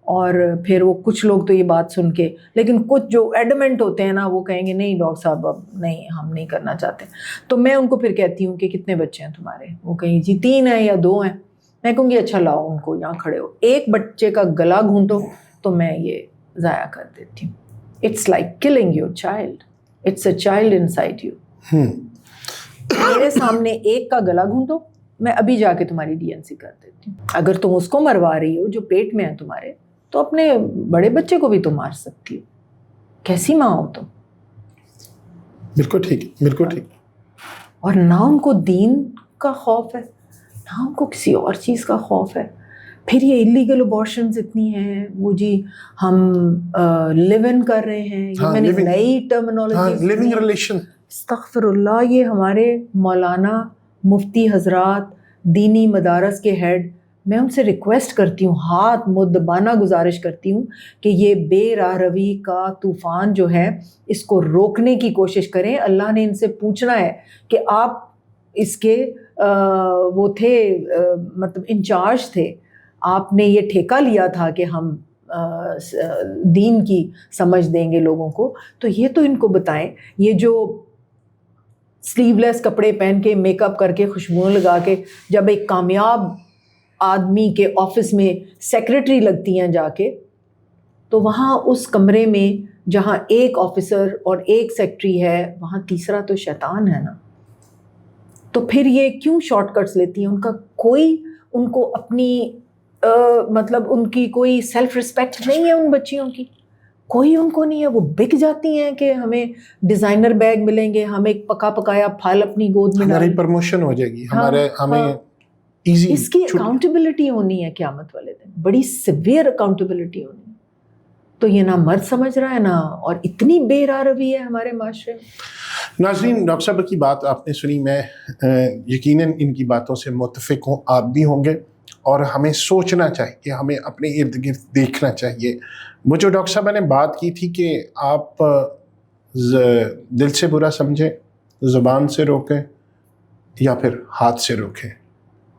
اور پھر وہ کچھ لوگ تو یہ بات سن کے, لیکن کچھ جو ایڈمنٹ ہوتے ہیں نا, وہ کہیں گے نہیں ڈاکٹر صاحب اب نہیں, ہم نہیں کرنا چاہتے. تو میں ان کو پھر کہتی ہوں کہ کتنے بچے ہیں تمہارے؟ وہ کہیں جی 3 ہیں یا 2 ہیں. میں کہوں گی اچھا لاؤ ان کو, یہاں کھڑے ہو, ایک بچے کا گلا گھونٹو تو میں یہ ضائع کر دیتی ہوں. It's like killing your child, it's a child inside you. میرے سامنے ایک کا گلا گھونٹو, میں ابھی جا کے تمہاری DNC کر دیتی ہوں. اگر تم اس کو مروا رہی ہو جو پیٹ میں ہے تمہارے, تو اپنے بڑے بچے کو بھی تو مار سکتی ہو. کیسی ماں ہو تم؟ بالکل ٹھیک, بالکل ٹھیک. اور نہ ان کو دین کا خوف ہے, نہ ان کو کسی اور چیز کا خوف ہے. پھر یہ ایلیگل ابارشنز اتنی ہیں, وہ جی ہم لیو ان کر رہے ہیں, یہ میں نے نئی ٹرمینالوجی, لیونگ ریلیشن, استغفر اللہ. یہ ہمارے مولانا مفتی حضرات, دینی مدارس کے ہیڈ, میں ان سے ریکویسٹ کرتی ہوں, ہاتھ مدبانہ گزارش کرتی ہوں کہ یہ بے راہ روی کا طوفان جو ہے اس کو روکنے کی کوشش کریں. اللہ نے ان سے پوچھنا ہے کہ آپ اس کے وہ تھے, مطلب انچارج تھے, آپ نے یہ ٹھیکہ لیا تھا کہ ہم دین کی سمجھ دیں گے لوگوں کو, تو یہ تو ان کو بتائیں. یہ جو سلیو لیس کپڑے پہن کے, میک اپ کر کے, خوشبو لگا کے, جب ایک کامیاب آدمی کے آفس میں سیکرٹری لگتی ہیں جا کے, تو وہاں اس کمرے میں جہاں ایک آفیسر اور ایک سیکرٹری ہے, وہاں تیسرا تو شیطان ہے نا. تو پھر یہ کیوں شارٹ کٹس لیتی ہیں؟ ان کا کوئی, ان کو اپنی مطلب ان کی کوئی سیلف رسپیکٹ نہیں ہے ان بچیوں کی, کوئی ان کو نہیں ہے. وہ بک جاتی ہیں کہ ہمیں ڈیزائنر بیگ ملیں گے, ہمیں پکا پکایا پھل اپنی گود میں, ہماری پروموشن ہو جائے گی, ہمیں ایزی. اس کی اکاؤنٹیبلٹی ہونی ہے قیامت والے دن, بڑی سیویئر اکاؤنٹیبلٹی ہونی ہے. تو یہ نہ مرد سمجھ رہا ہے نا, اور اتنی بے راہ روی ہے ہمارے معاشرے میں. ناظرین, ڈاکٹر صاحب کی بات آپ نے سنی, میں یقیناً ان کی باتوں سے متفق ہوں, آپ بھی ہوں گے. اور ہمیں سوچنا چاہیے, ہمیں اپنے ارد گرد دیکھنا چاہیے. وہ جو ڈاکٹر صاحب نے بات کی تھی کہ آپ دل سے برا سمجھیں, زبان سے روکیں یا پھر ہاتھ سے روکیں,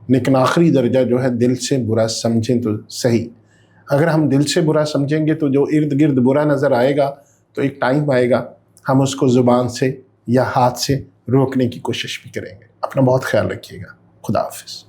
لیکن آخری درجہ جو ہے دل سے برا سمجھیں تو صحیح. اگر ہم دل سے برا سمجھیں گے تو جو ارد گرد برا نظر آئے گا, تو ایک ٹائم آئے گا ہم اس کو زبان سے یا ہاتھ سے روکنے کی کوشش بھی کریں گے. اپنا بہت خیال رکھیے گا. خدا حافظ.